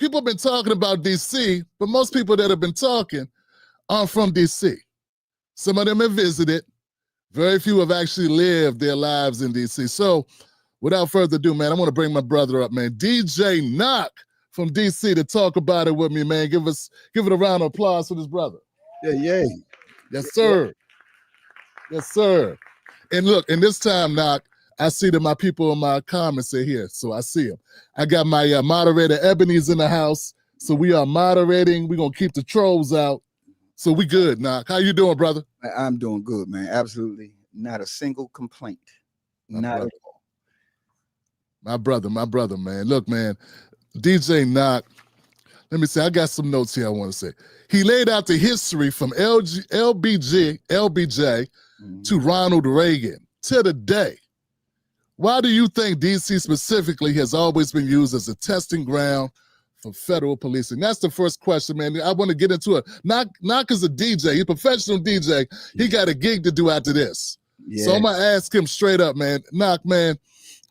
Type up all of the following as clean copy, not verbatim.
people have been talking about DC, but most people that have been talking aren't from DC. Some of them have visited. Very few have actually lived their lives in DC. So without further ado, man, I want to bring my brother up, man. DJ Knock from DC to talk about it with me, man. Give it a round of applause for this brother. Yeah. Yes, sir. Yes, sir. And look, and this time, Knock, I see that my people in my comments are here, so I see them. I got my moderator, Ebony's in the house, so we are moderating. We're going to keep the trolls out, so we good, Knock. How you doing, brother? I'm doing good, man. Absolutely not a single complaint. Not at all. My brother, man. Look, man, DJ Knock, let me say, I got some notes here I want to say. He laid out the history from LBJ to Ronald Reagan to the day. Why do you think DC specifically has always been used as a testing ground for federal policing? That's the first question, man. I want to get into it. Knock is a DJ. He's a professional DJ. He got a gig to do after this. Yeah. So I'm going to ask him straight up, man. Knock, man,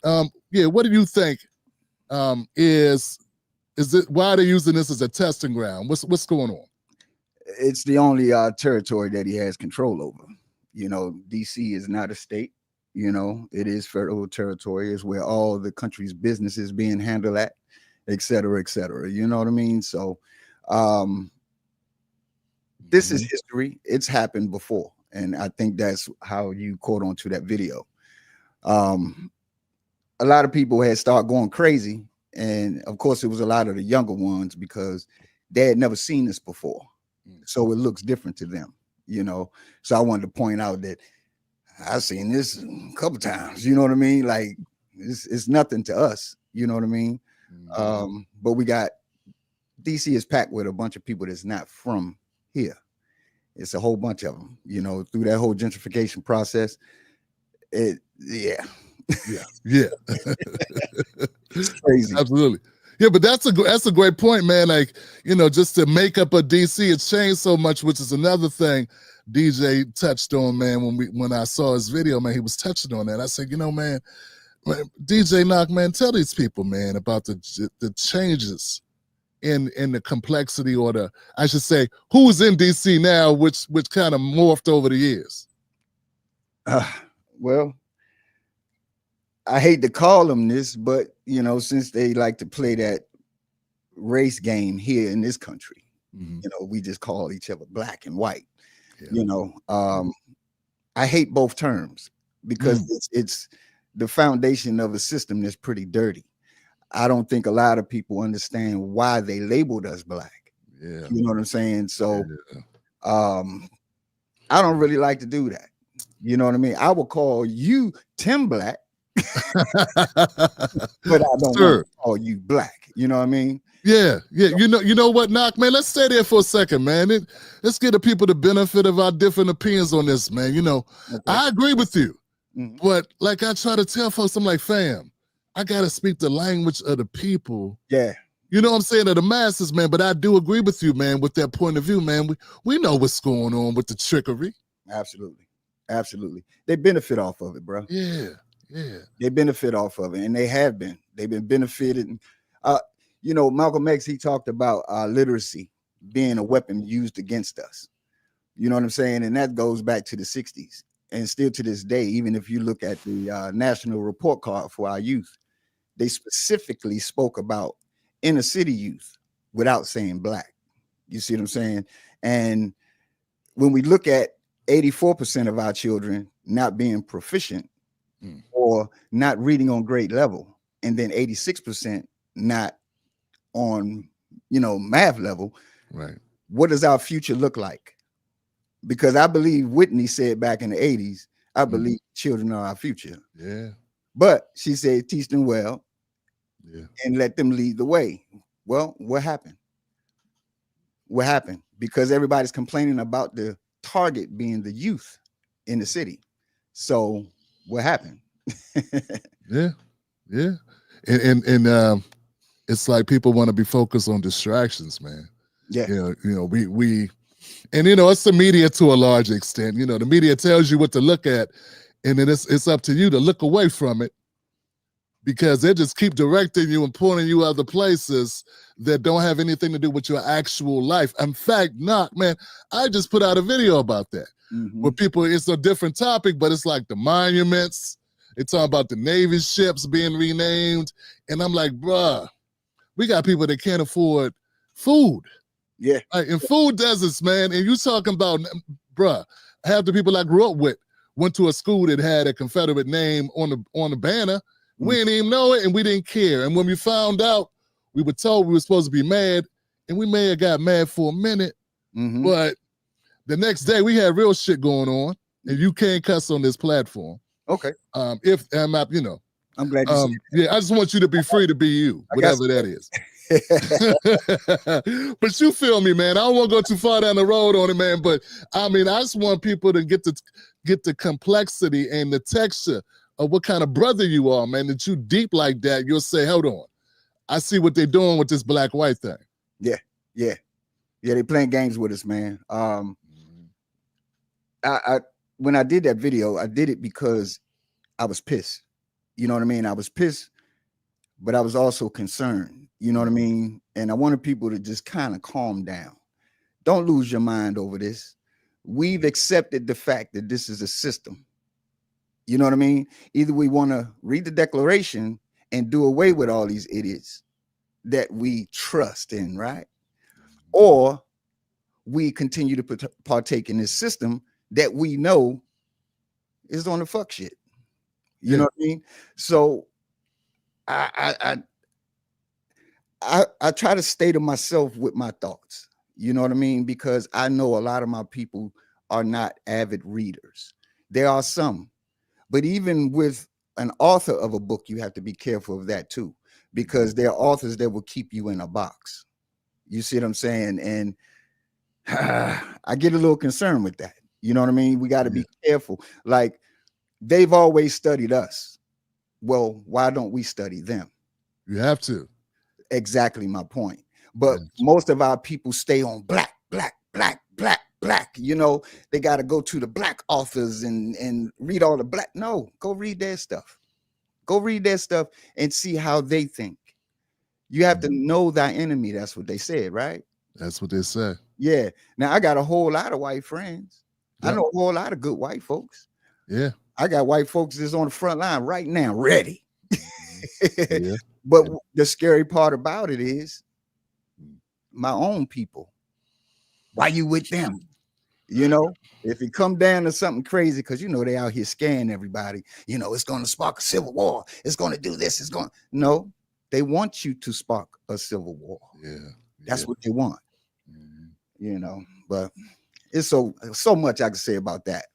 what do you think is it, why are they using this as a testing ground? What's going on? It's the only territory that he has control over. You know, DC is not a state. You know, it is federal territory. Is where all the country's business is being handled at, et cetera, et cetera. You know what I mean? So this is history. It's happened before. And I think that's how you caught on to that video. A lot of people had started going crazy. And of course, it was a lot of the younger ones because they had never seen this before. So it looks different to them, you know? So I wanted to point out that I've seen this a couple times, you know what I mean? Like it's nothing to us, you know what I mean? But we got, DC is packed with a bunch of people that's not from here. It's a whole bunch of them, you know, through that whole gentrification process. Yeah. It's crazy. Absolutely. Yeah, but that's a great point, man. Like, you know, just the makeup of DC, it's changed so much, which is another thing DJ touched on, man. When I saw his video, man, he was touching on that. I said, you know, man, DJ Knock, man, tell these people, man, about the changes in the complexity, or I should say, who's in DC now, which kind of morphed over the years. Well, I hate to call them this, but you know, since they like to play that race game here in this country, you know, we just call each other black and white. Yeah. You know, I hate both terms because it's the foundation of a system that's pretty dirty. I don't think a lot of people understand why they labeled us black. Yeah. You know what I'm saying? So I don't really like to do that. You know what I mean? I will call you Tim Black, but I don't want to call you black. You know what I mean? Yeah. You know what, Knock, man? Let's stay there for a second, man. Let's give the people the benefit of our different opinions on this, man. You know, I agree with you, but like I try to tell folks, I'm like, fam, I gotta speak the language of the people. Yeah. You know what I'm saying, of the masses, man. But I do agree with you, man, with that point of view, man. We know what's going on with the trickery. Absolutely. They benefit off of it, bro. Yeah. They benefit off of it, and they have been. They've been benefited. You know, Malcolm X, he talked about literacy being a weapon used against us. You know what I'm saying? And that goes back to the 60s. And still to this day, even if you look at the national report card for our youth, they specifically spoke about inner city youth without saying black. You see what I'm saying? And when we look at 84% of our children not being proficient or not reading on grade level, and then 86% not on, you know, math level, right? What does our future look like? Because I believe Whitney said back in the 80s, I believe children are our future. Yeah. But she said, teach them well and let them lead the way. Well, what happened? What happened? Because everybody's complaining about the target being the youth in the city. So what happened? Yeah. And it's like people want to be focused on distractions, man. Yeah. You know, we and you know, it's the media to a large extent. You know, the media tells you what to look at, and then it's up to you to look away from it because they just keep directing you and pointing you other places that don't have anything to do with your actual life. In fact, man, I just put out a video about that. Where people, it's a different topic, but it's like the monuments. They talk about the Navy ships being renamed. And I'm like, bruh, we got people that can't afford food. Yeah. Like in food deserts, man. And you talking about, bruh, half the people I grew up with went to a school that had a Confederate name on the banner. We didn't even know it, and we didn't care. And when we found out, we were told we were supposed to be mad, and we may have got mad for a minute, but the next day we had real shit going on, and you can't cuss on this platform. Okay. I'm glad you said that. Yeah, I just want you to be free to be you, whatever that is. But you feel me, man. I don't want to go too far down the road on it, man. But I mean, I just want people to get the complexity and the texture of what kind of brother you are, man. That you deep like that, you'll say, hold on, I see what they're doing with this black-white thing. Yeah. They playing games with us, man. I when I did that video, I did it because I was pissed. You know what I mean? I was pissed, but I was also concerned. You know what I mean? And I wanted people to just kind of calm down. Don't lose your mind over this. We've accepted the fact that this is a system. You know what I mean? Either we want to read the Declaration and do away with all these idiots that we trust in, right? Or we continue to partake in this system that we know is on the fuck shit. You know what I mean? So I try to stay to myself with my thoughts. You know what I mean? Because I know a lot of my people are not avid readers. There are some, but even with an author of a book, you have to be careful of that too, because there are authors that will keep you in a box. You see what I'm saying? And I get a little concerned with that. You know what I mean? We got to be careful. Like, they've always studied us. Well, why don't we study them? You have to. Exactly my point. But most of our people stay on black. You know, they got to go to the black authors and read all the black. No, go read their stuff. Go read their stuff and see how they think. You have to know thy enemy. That's what they said, right? That's what they say. Yeah. Now, I got a whole lot of white friends. Yep. I know a whole lot of good white folks. Yeah. I got white folks that's on the front line right now, ready. But the scary part about it is my own people. Why you with them? You know, if it come down to something crazy, because you know they out here scaring everybody, you know, it's going to spark a civil war. It's going to do this. It's going. No, they want you to spark a civil war. Yeah. That's what they want. You know, but it's so much I can say about that.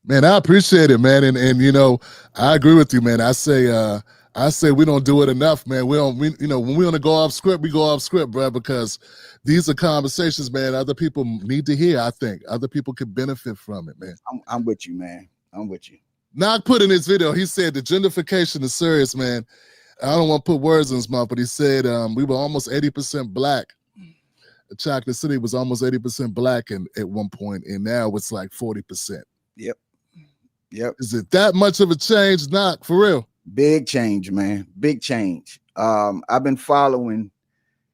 Man, I appreciate it, man. And you know, I agree with you, man. I say we don't do it enough, man. You know, when we want to go off script, we go off script, bro, because these are conversations, man, other people need to hear. I think other people could benefit from it, man. I'm with you, man. I'm with you. Knock put in his video, he said the gentrification is serious, man. I don't want to put words in his mouth, but he said we were almost 80% black. Chocolate City was almost 80% black at one point, and now it's like 40%. Yep. Is it that much of a change? Not for real. Big change, man. Big change. I've been following,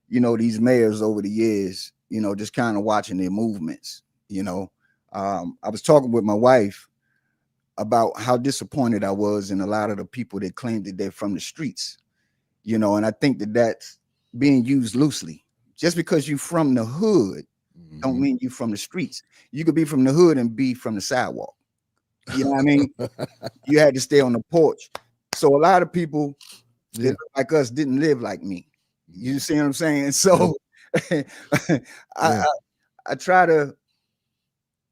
you know, these mayors over the years, you know, just kind of watching their movements. You know, I was talking with my wife about how disappointed I was in a lot of the people that claimed that they're from the streets, you know, and I think that that's being used loosely. Just because you're from the hood don't mean you're from the streets. You could be from the hood and be from the sidewalk. You know what I mean? You had to stay on the porch. So a lot of people that look like us didn't live like me. You see what I'm saying? So I try to,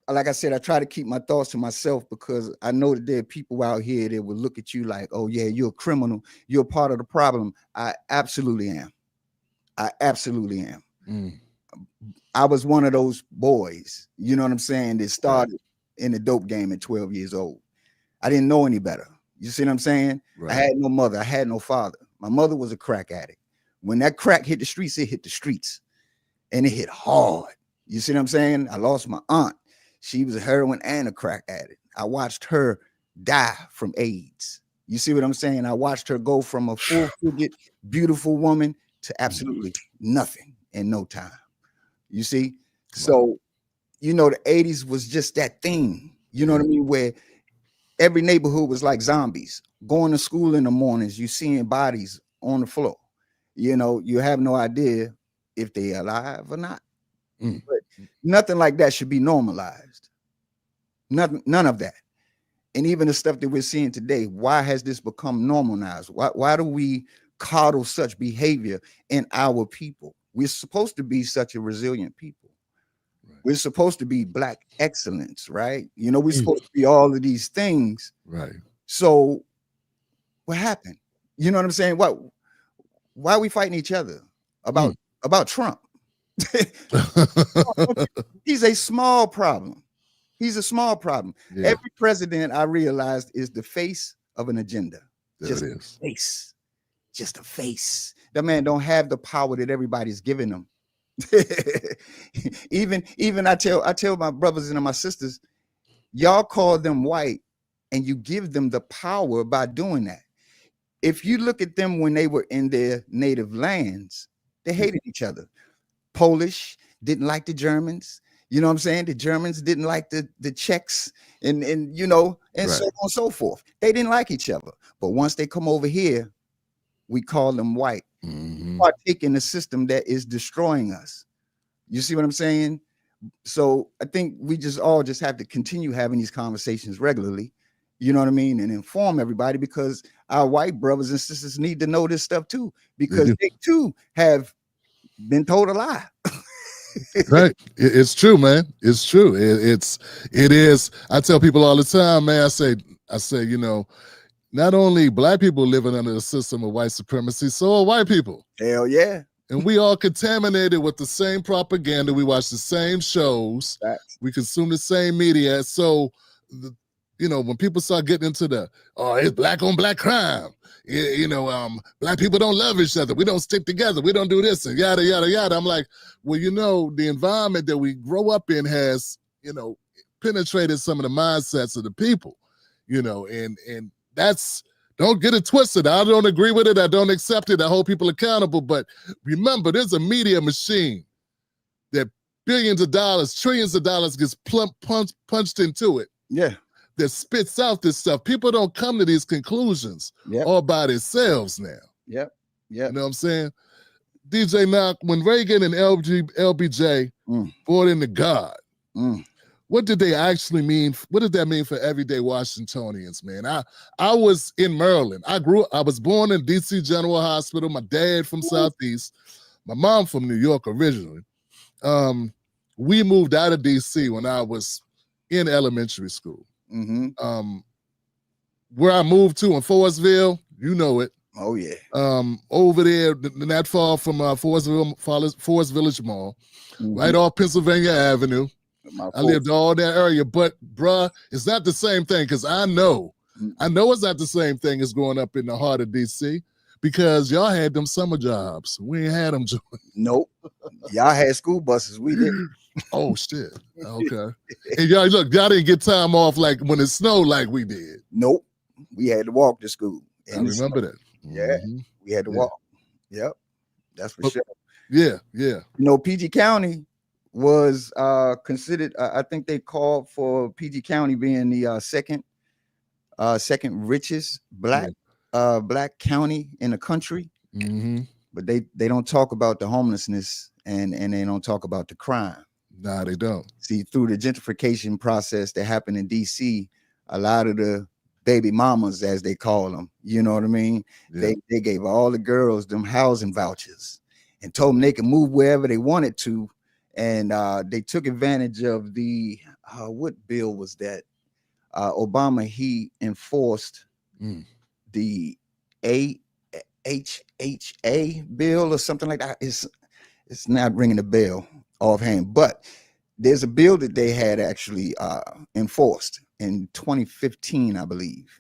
like I said, I try to keep my thoughts to myself, because I know that there are people out here that will look at you like, oh yeah, you're a criminal. You're a part of the problem. I absolutely am. I absolutely am. I was one of those boys, you know what I'm saying, that started in the dope game at 12 years old. I didn't know any better. You see what I'm saying? Right. I had no mother. I had no father. My mother was a crack addict. When that crack hit the streets, it hit the streets. And it hit hard. You see what I'm saying? I lost my aunt. She was a heroin and a crack addict. I watched her die from AIDS. You see what I'm saying? I watched her go from a full-figured, beautiful woman to absolutely nothing in no time. You see? So, you know, the 80s was just that thing, you know what I mean? Where every neighborhood was like zombies. Going to school in the mornings, you seeing bodies on the floor. You know, you have no idea if they're alive or not. But nothing like that should be normalized. Nothing, none of that. And even the stuff that we're seeing today, why has this become normalized? Why do we coddle such behavior in our people? We're supposed to be such a resilient people. Right. We're supposed to be Black excellence, right? You know, we're supposed to be all of these things. Right. So what happened? You know what I'm saying? Why are we fighting each other about Trump? He's a small problem. He's a small problem. Yeah. Every president, I realized, is the face of an agenda. There Just it is. a face. Just a face. That man don't have the power that everybody's giving him. even I tell my brothers and my sisters, y'all call them white and you give them the power by doing that. If you look at them when they were in their native lands, they hated each other. Polish didn't like the Germans. You know what I'm saying? The Germans didn't like the Czechs and you know, and so on and so forth. They didn't like each other. But once they come over here, we call them white. Partake in the system that is destroying us. You see what I'm saying? So I think we all have to continue having these conversations regularly, you know what I mean, and inform everybody, because our white brothers and sisters need to know this stuff too, because they too have been told a lie. Right. It's true, man. It's true. It is. I tell people all the time, man, I say, you know, not only Black people living under the system of white supremacy, so are white people. Hell yeah. And we all contaminated with the same propaganda. We watch the same shows. We consume the same media. So, you know, when people start getting into it's Black on Black crime, you know, Black people don't love each other. We don't stick together. We don't do this and yada, yada, yada. I'm like, well, you know, the environment that we grow up in has, you know, penetrated some of the mindsets of the people, you know, and that's, don't get it twisted. I don't agree with it. I don't accept it. I hold people accountable. But remember, there's a media machine that billions of dollars, trillions of dollars gets punched into it. Yeah. That spits out this stuff. People don't come to these conclusions all by themselves now. Yep. You know what I'm saying? DJ Knock, when Reagan and LBJ brought in the God, what did they actually mean? What did that mean for everyday Washingtonians, man? I was in Maryland. I was born in DC General Hospital. My dad from Southeast, my mom from New York originally. We moved out of DC when I was in elementary school. Where I moved to in Forestville, you know it. Oh yeah. Over there, not far from Forest Village Mall, right off Pennsylvania Avenue. I lived all that area, but bruh, it's not the same thing, because I know it's not the same thing as growing up in the heart of DC, because y'all had them summer jobs. We ain't had them. Nope. Y'all had school buses. We didn't. Oh shit. Okay. And y'all didn't get time off like when it snowed like we did. Nope. We had to walk to school. I remember that. Yeah. We had to walk. Yep. That's for sure. Yeah. Yeah. You know, PG County was considered, I think they called for PG County being the second richest black county in the country. But they don't talk about the homelessness and they don't talk about the crime. Nah, they don't. See, through the gentrification process that happened in DC, a lot of the baby mamas, as they call them, you know what I mean? Yeah. They gave all the girls them housing vouchers and told them they could move wherever they wanted to. And they took advantage of the, what bill was that? Obama, he enforced the AHHA bill or something like that. It's not ringing a bell offhand, but there's a bill that they had actually enforced in 2015, I believe.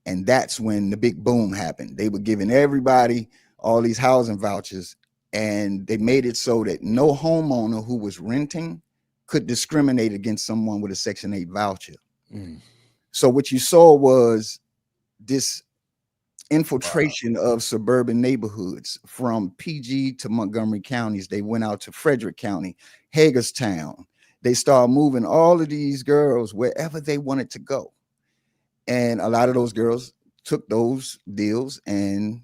And that's when the big boom happened. They were giving everybody all these housing vouchers, and they made it so that no homeowner who was renting could discriminate against someone with a Section 8 voucher. So what you saw was this infiltration of suburban neighborhoods from PG to Montgomery counties. They went out to Frederick County, Hagerstown. They started moving all of these girls wherever they wanted to go. And a lot of those girls took those deals and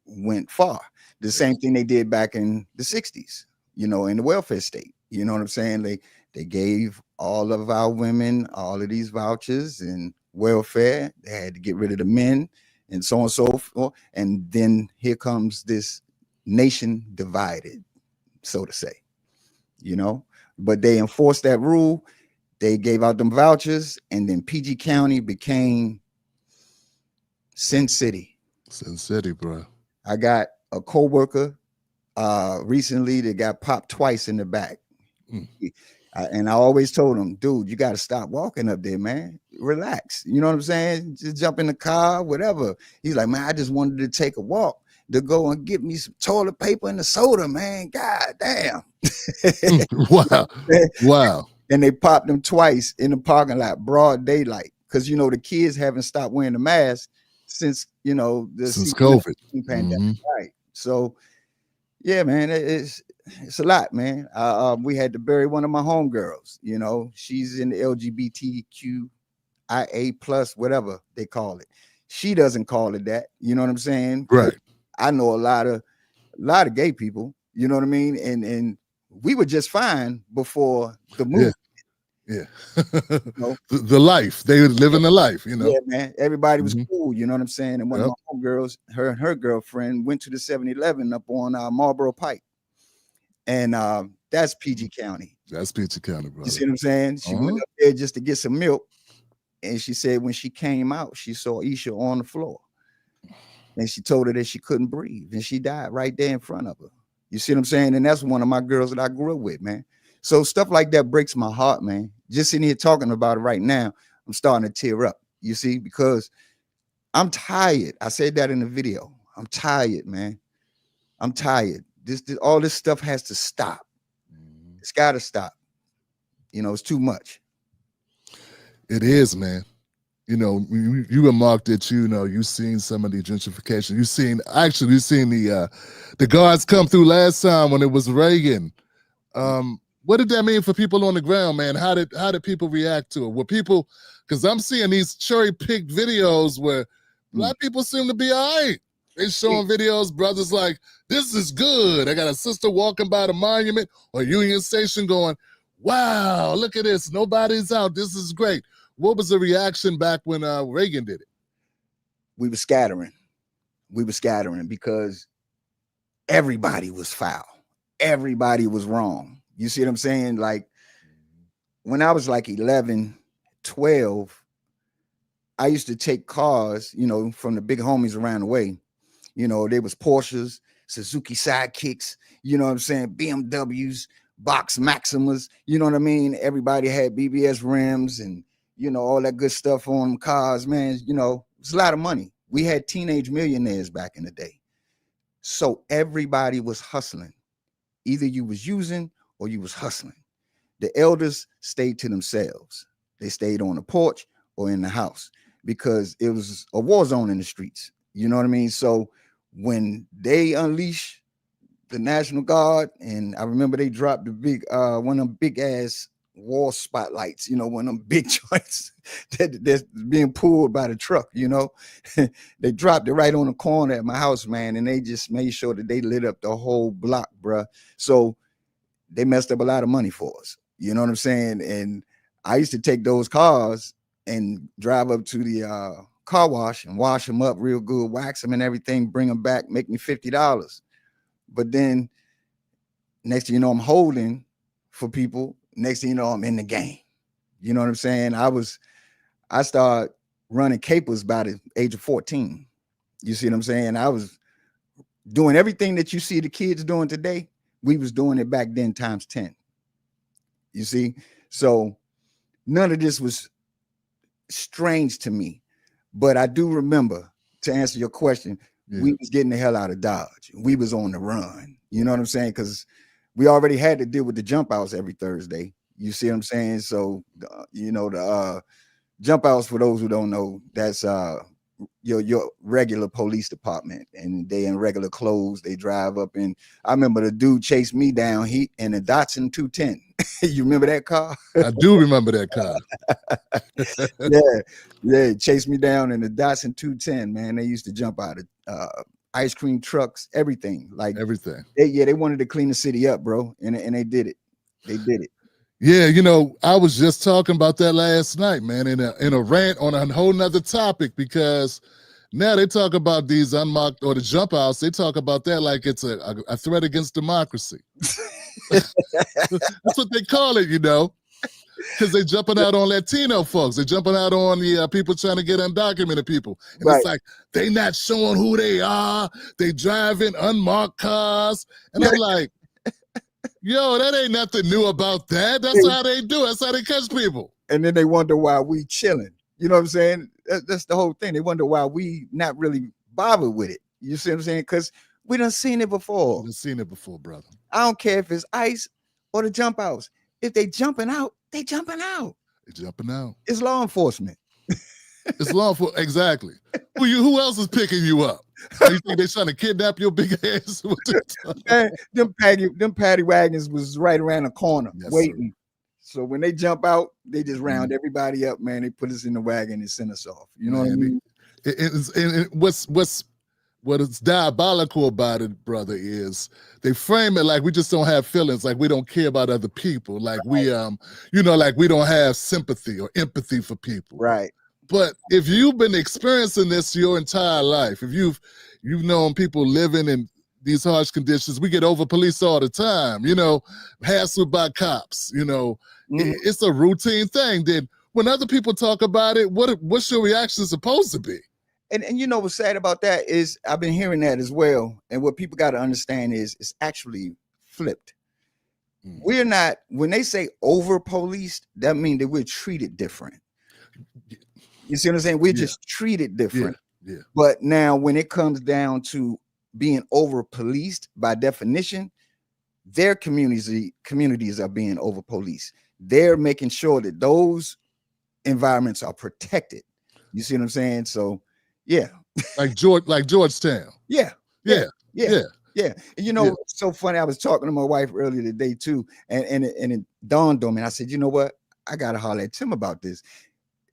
went far. The same thing they did back in the 60s, you know, in the welfare state. You know what I'm saying? They gave all of our women all of these vouchers and welfare. They had to get rid of the men and so on and so forth. And then here comes this nation divided, so to say, you know. But they enforced that rule. They gave out them vouchers, and then PG County became Sin City. Sin City, bro. I got a coworker recently that got popped twice in the back. And I always told him, dude, you got to stop walking up there, man. Relax. You know what I'm saying? Just jump in the car, whatever. He's like, man, I just wanted to take a walk to go and get me some toilet paper and a soda, man. God damn. Wow. Wow. And they popped him twice in the parking lot, broad daylight. Because, you know, the kids haven't stopped wearing the mask since, you know, since COVID pandemic. Right. So, yeah, man, it's a lot, man. We had to bury one of my homegirls. You know, she's in the LGBTQIA plus, whatever they call it. She doesn't call it that. You know what I'm saying? Right. I know a lot of gay people. You know what I mean? And we were just fine before the movie. Yeah. You know? the life. They were living the life, you know. Yeah, man. Everybody was cool, you know what I'm saying? And one of my homegirls, her and her girlfriend went to the 7-Eleven up on Marlboro Pike. And that's PG County. That's PG County, bro. You see what I'm saying? She went up there just to get some milk. And she said when she came out, she saw Isha on the floor. And she told her that she couldn't breathe. And she died right there in front of her. You see what I'm saying? And that's one of my girls that I grew up with, man. So stuff like that breaks my heart, man. Just sitting here talking about it right now, I'm starting to tear up, you see, because I'm tired. I said that in the video. I'm tired, man. I'm tired. All this stuff has to stop. It's got to stop. You know, it's too much. It is, man. You know, you remarked that, you know, you've seen some of the gentrification. You've seen the guards come through last time when it was Reagan. What did that mean for people on the ground, man? How did people react to it? Were people, because I'm seeing these cherry-picked videos where Black people seem to be all right. They showing videos, brothers like, this is good. I got a sister walking by the monument or Union Station going, wow, look at this. Nobody's out. This is great. What was the reaction back when Reagan did it? We were scattering. We were scattering because everybody was foul. Everybody was wrong. You see what I'm saying? Like when I was like 11, 12, I used to take cars, you know, from the big homies around the way. You know, there was Porsches, Suzuki Sidekicks, you know what I'm saying? BMWs, Box Maximas, you know what I mean? Everybody had BBS rims and, you know, all that good stuff on cars, man. You know, it's a lot of money. We had teenage millionaires back in the day. So everybody was hustling. Either you was using or you was hustling. The elders stayed to themselves. They stayed on the porch or in the house because it was a war zone in the streets. You know what I mean? So when they unleash the National Guard, and I remember they dropped the big, one of them big ass wall spotlights, you know, one of them big joints that's being pulled by the truck, you know, they dropped it right on the corner at my house, man. And they just made sure that they lit up the whole block, bruh. So they messed up a lot of money for us. You know what I'm saying? And I used to take those cars and drive up to the car wash and wash them up real good, wax them and everything, bring them back, make me $50. But then next thing you know, I'm holding for people. Next thing you know, I'm in the game. You know what I'm saying? I started running capers by the age of 14. You see what I'm saying? I was doing everything that you see the kids doing today. We was doing it back then times 10. You see? So none of this was strange to me. But I do remember, to answer your question, we was getting the hell out of Dodge. We was on the run. You know what I'm saying? Because we already had to deal with the jump outs every Thursday. You see what I'm saying? So, you know, the jump outs, for those who don't know, that's your regular police department, and they in regular clothes. They drive up, and I remember the dude chased me down. He in a Datsun 210. You remember that car? I do remember that car. Yeah, chased me down in the Datsun 210. Man, they used to jump out of ice cream trucks, everything. Like Everything. they wanted to clean the city up, bro, and they did it. They did it. Yeah, I was just talking about that last night, man, in a rant on a whole nother topic, because now they talk about these unmarked or the jump outs. They talk about that like it's a threat against democracy. That's what they call it, because they're jumping out on Latino folks. They're jumping out on the people trying to get undocumented people. And Right. It's like, they not showing who they are. They driving unmarked cars. And I'm like, yo, that ain't nothing new about that. That's how they do it. That's how they catch people. And then they wonder why we chilling. You know what I'm saying? That's the whole thing. They wonder why we not really bothered with it. You see what I'm saying? Because we done seen it before. We've seen it before, brother. I don't care if it's ICE or the jump outs. If they jumping out, they jumping out. They're jumping out. It's law enforcement. It's law enforcement. Exactly. Who else is picking you up? You think they're trying to kidnap your big ass? Man, them paddy wagons was right around the corner waiting. Sir. So when they jump out, they just round everybody up, man. They put us in the wagon and send us off. You know what I mean? What is diabolical about it, brother, is they frame it like we just don't have feelings, like we don't care about other people, like we like we don't have sympathy or empathy for people. Right. But if you've been experiencing this your entire life, if you've known people living in these harsh conditions, we get over police all the time, hassled by cops, it's a routine thing. Then when other people talk about it, what's your reaction supposed to be? And what's sad about that is I've been hearing that as well. And what people got to understand is it's actually flipped. We're not, when they say over policed, that means that we're treated different. You see what I'm saying? We're just treated different. Yeah. But now when it comes down to being over policed, by definition, their communities are being over policed. They're making sure that those environments are protected. You see what I'm saying? So yeah. Like Georgetown. Yeah. And It's so funny. I was talking to my wife earlier today too, and it dawned on me. I said, you know what? I gotta holler at Tim about this.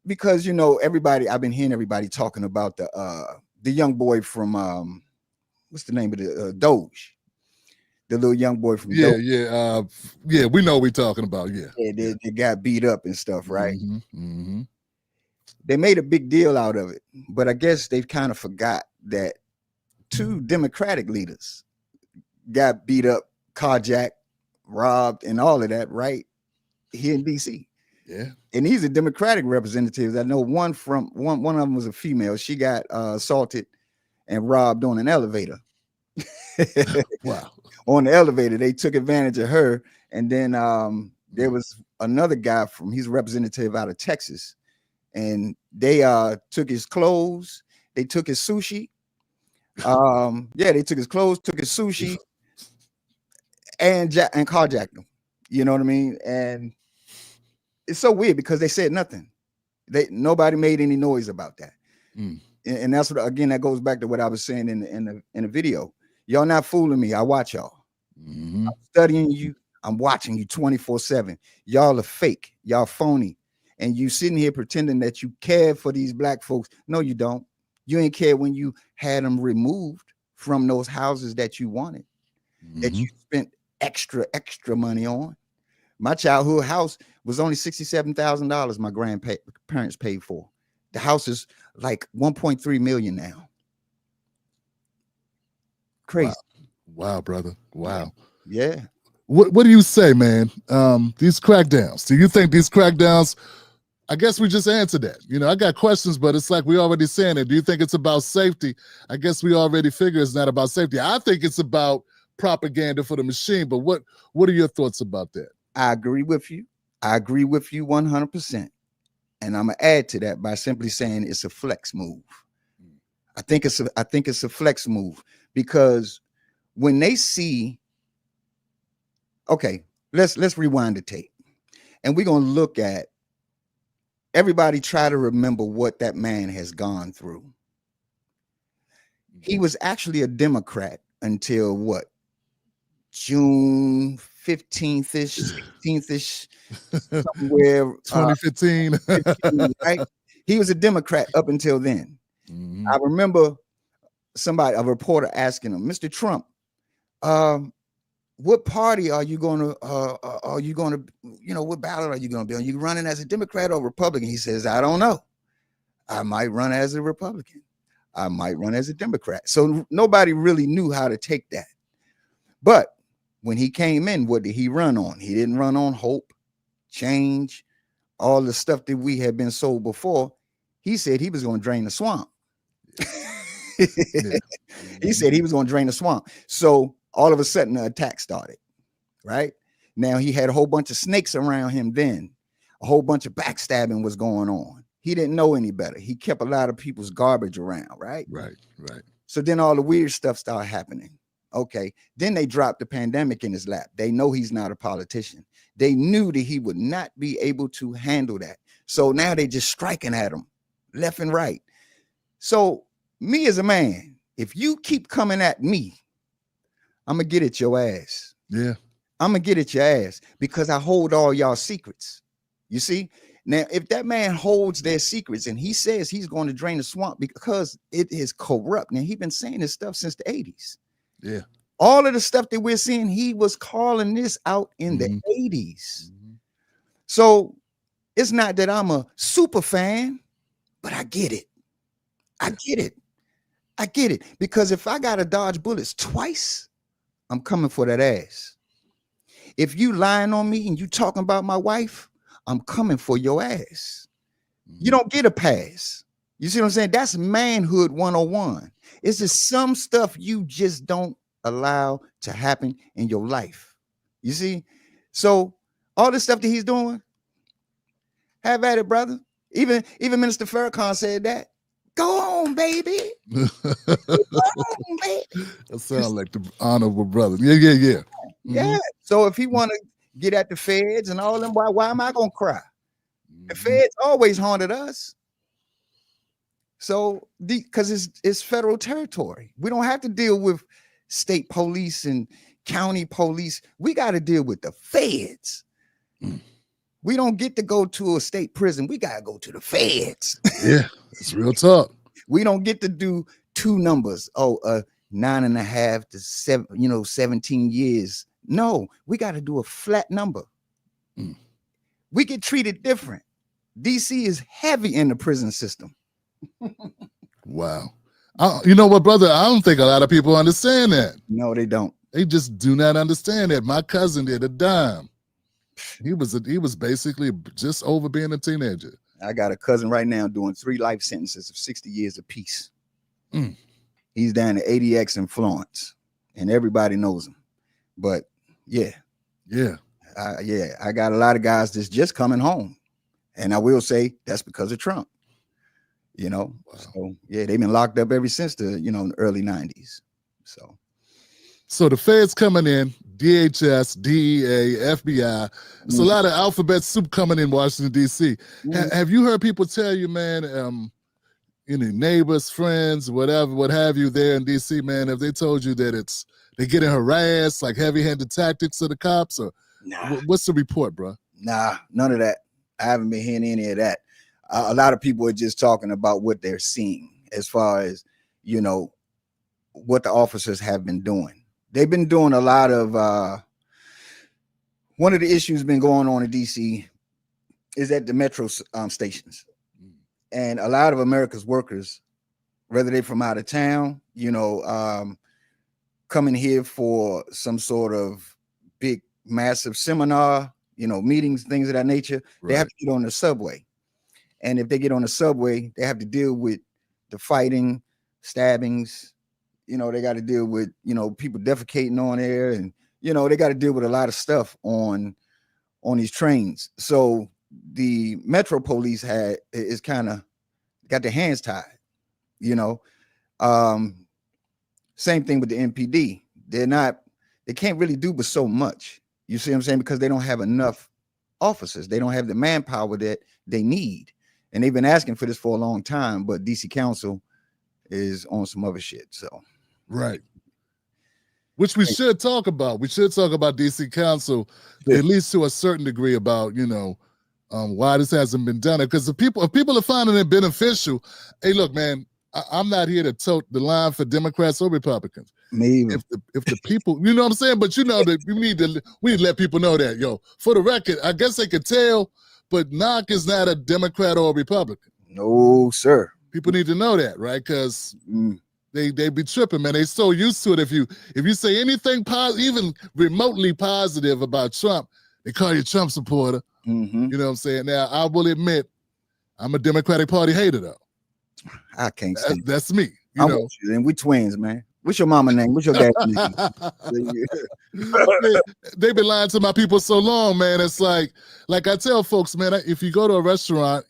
Because I've been hearing everybody talking about the young boy from what's the name of the Doge, the little young boy from Doge. We know what we're talking about. They got beat up and stuff, right? Mm-hmm. They made a big deal out of it, but I guess they've kind of forgot that 2 Democratic leaders got beat up, carjacked, robbed, and all of that right here in DC. Yeah. And these are Democratic representatives. I know one of them was a female. She got assaulted and robbed on an elevator. Wow. On the elevator, they took advantage of her. And then there was another guy he's a representative out of Texas. And they took his clothes. They took his sushi. They took his clothes, took his sushi, and carjacked him. You know what I mean? And it's so weird because they said nothing. Nobody made any noise about that. And that's what, again, that goes back to what I was saying in the video. Y'all not fooling me. I watch y'all. I'm studying you. I'm watching you 24/7. Y'all are fake. Y'all phony. And you sitting here pretending that you care for these black folks. No, you don't. You ain't care when you had them removed from those houses that you wanted, that you spent extra money on. My childhood house was only $67,000 my grandparents paid for. The house is like 1.3 million now. Crazy. Wow, brother. Wow. Yeah. What do you say, man? These crackdowns. Do you think these crackdowns, I guess we just answered that. I got questions, but it's like we already saying it. Do you think it's about safety? I guess we already figure it's not about safety. I think it's about propaganda for the machine, but what are your thoughts about that? I agree with you. I agree with you 100%. And I'm gonna add to that by simply saying it's a flex move. I think it's a flex move because when they see, okay, let's rewind the tape, and we're gonna look at everybody. Try to remember what that man has gone through. He was actually a Democrat until what? June 15th-ish, 16th-ish, somewhere 2015. 15, right? He was a Democrat up until then. I remember a reporter asking him, Mr. Trump, what party are you going to, what ballot are you going to be on? Are you running as a Democrat or Republican? He says, I don't know. I might run as a Republican. I might run as a Democrat. So nobody really knew how to take that. But when he came in, what did he run on? He didn't run on hope, change, all the stuff that we had been sold before. He said he was going to drain the swamp. Yeah. He said he was going to drain the swamp. So all of a sudden the attack started, right? Now he had a whole bunch of snakes around him then. A whole bunch of backstabbing was going on. He didn't know any better. He kept a lot of people's garbage around, right? Right. So then all the weird stuff started happening. Okay. Then they dropped the pandemic in his lap. They know he's not a politician. They knew that he would not be able to handle that. So now they just striking at him left and right. So me as a man, if you keep coming at me, I'm going to get at your ass. Yeah. I'm going to get at your ass because I hold all y'all secrets. You see? Now, if that man holds their secrets and he says he's going to drain the swamp because it is corrupt. Now, he's been saying this stuff since the 80s. Yeah. All of the stuff that we're seeing, he was calling this out in the 80s. So it's not that I'm a super fan, but I get it. I get it. Because if I got to dodge bullets twice, I'm coming for that ass. If you lying on me and you talking about my wife, I'm coming for your ass. You don't get a pass. You see what I'm saying? That's manhood 101. It's just some stuff you just don't allow to happen in your life. You see? So all this stuff that he's doing, have at it, brother. Even Minister Farrakhan said that. Go on, baby. Go on, baby. That sounds like the honorable brother. Yeah. Yeah. So if he want to get at the feds and all them, why am I gonna cry? The feds always haunted us. So because it's federal territory. We don't have to deal with state police and county police. We got to deal with the feds. We don't get to go to a state prison. We got to go to the feds. Yeah, it's real talk. We don't get to do two numbers. 9.5 to 7, 17 years. No, we got to do a flat number. We get treated different. DC is heavy in the prison system. Wow. You know what, brother? I don't think a lot of people understand that. No, they don't. They just do not understand that. My cousin did a dime. He was basically just over being a teenager. I got a cousin right now doing 3 life sentences of 60 years apiece. He's down at ADX in Florence, and everybody knows him. But yeah, I got a lot of guys that's just coming home, and I will say that's because of Trump. Wow. So yeah, they've been locked up ever since the early 90s. So the feds coming in, DHS, DEA, FBI. It's a lot of alphabet soup coming in Washington, D.C. Have you heard people tell you, man, neighbors, friends, whatever, what have you there in D.C., man, have they told you that they're getting harassed, like heavy-handed tactics of the cops? Or what's the report, bro? Nah, none of that. I haven't been hearing any of that. A lot of people are just talking about what they're seeing as far as, what the officers have been doing. They've been doing a lot of, one of the issues been going on in DC is at the metro stations. And a lot of America's workers, whether they're from out of town, coming here for some sort of big, massive seminar, meetings, things of that nature, they have to get on the subway. And if they get on the subway, they have to deal with the fighting, stabbings. They got to deal with, people defecating on there, and, they got to deal with a lot of stuff on these trains. So the Metro Police is kind of got their hands tied, same thing with the MPD. They can't really do but so much. You see what I'm saying? Because they don't have enough officers. They don't have the manpower that they need. And they've been asking for this for a long time, but DC Council, is on some other shit. So right. Which we should talk about. We should talk about DC Council, at least to a certain degree, about, you know, why this hasn't been done. Because if people are finding it beneficial, hey, look, man, I'm not here to tote the line for Democrats or Republicans. maybe If the people, you know what I'm saying? But you know that we need to let people know that, yo, for the record, I guess they could tell, but Knock is not a Democrat or a Republican. no, sir. People need to know that, right? Because they be tripping, man. They so used to it. If you say anything positive, even remotely positive about Trump, they call you a Trump supporter. Mm-hmm. You know what I'm saying? Now, I will admit, I'm a Democratic Party hater, though. I can't stand that's me. I'm with you, and we twins, man. What's your mama name? What's your dad's name? They've been lying to my people so long, man. It's like I tell folks, man, if you go to a restaurant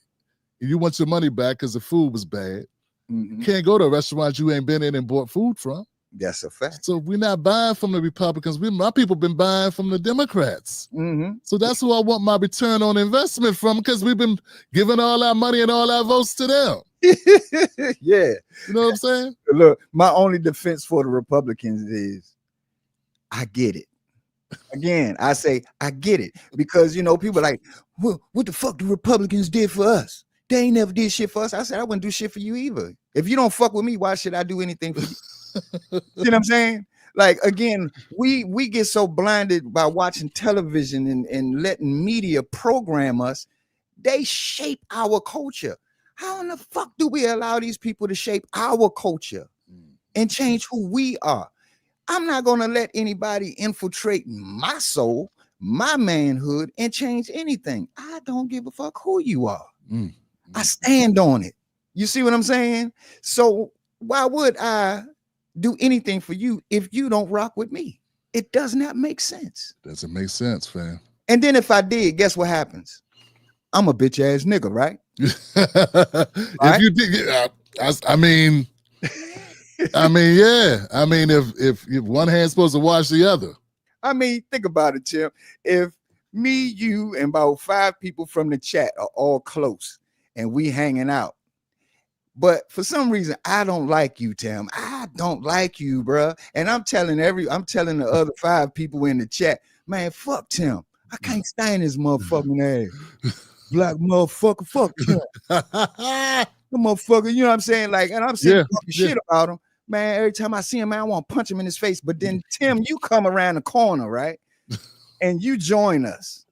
and you want your money back because the food was bad, you can't go to a restaurant you ain't been in and bought food from. That's a fact. So we're not buying from the Republicans. My people been buying from the Democrats. So that's who I want my return on investment from, because we've been giving all our money and all our votes to them. Yeah. You know what I'm saying? Look, my only defense for the Republicans is I get it. Again, I say I get it, because, you know, people are like, well, what the fuck the Republicans did for us? They ain't never did shit for us. I said, I wouldn't do shit for you either. If you don't fuck with me, why should I do anything for you? You know what I'm saying? Like, again, we get so blinded by watching television and letting media program us. They shape our culture. How in the fuck do we allow these people to shape our culture and change who we are? I'm not going to let anybody infiltrate my soul, my manhood, and change anything. I don't give a fuck who you are. I stand on it. You see what I'm saying? So why would I do anything for you if you don't rock with me? It does not make sense. Doesn't make sense, fam. And then if I did, guess what happens? I'm a bitch ass nigga, right? If you did, I mean, yeah. I mean, if one hand's supposed to wash the other. I mean, think about it, Tim. If me, you, and about 5 people from the chat are all close and we hanging out, but for some reason I don't like you, Tim. I don't like you, bro. And I'm telling the other 5 people in the chat, man, fuck Tim. I can't stand this motherfucking ass. Black motherfucker, fuck Tim. The motherfucker, you know what I'm saying? Like, and I'm saying shit about him. Man, every time I see him, man, I want to punch him in his face. But then, Tim, you come around the corner, right? And you join us.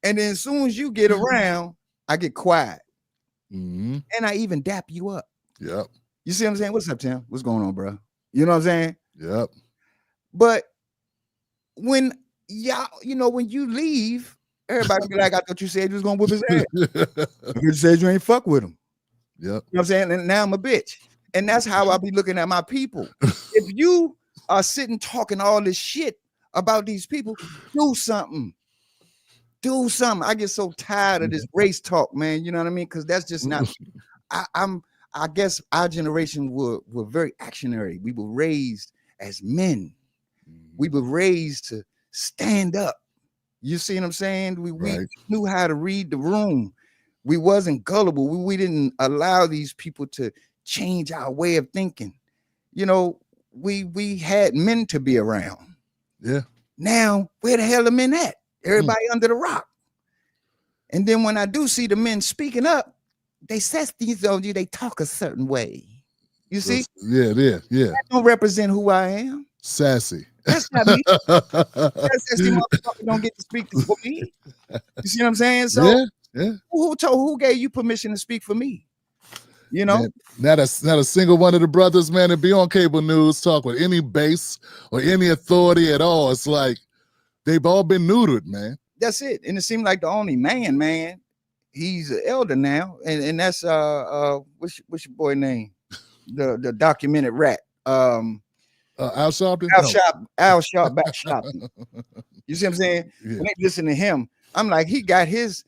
And then as soon as you get around, I get quiet. And I even dap you up. Yep. You see what I'm saying? What's up, Tim? What's going on, bro? You know what I'm saying? Yep. But when y'all, you know, when you leave, everybody be like, I thought you said you was gonna whip his ass. You said you ain't fuck with him. Yep. You know what I'm saying? And now I'm a bitch. And that's how I be looking at my people. If you are sitting talking all this shit about these people, do something. Do something. I get so tired of this race talk, man. You know what I mean? Because that's just not. I guess our generation were very actionary. We were raised as men. We were raised to stand up. You see what I'm saying? We knew how to read the room. We wasn't gullible. We didn't allow these people to change our way of thinking. You know, we had men to be around. Yeah. Now, where the hell are men at? Everybody under the rock. And then when I do see the men speaking up, they says these on you, they talk a certain way. You see? Yeah. That don't represent who I am. Sassy. That's not me. That sassy motherfucker don't get to speak for me. You see what I'm saying? So who gave you permission to speak for me? You know, man, not a single one of the brothers, man, to be on cable news, talk with any base or any authority at all. It's like they've all been neutered, man. That's it. And it seemed like the only man, he's an elder now, and that's what's your boy name? The documented rat. Al Sharpton? Al Sharpton. You see what I'm saying? Yeah. When they listen to him, I'm like, he got his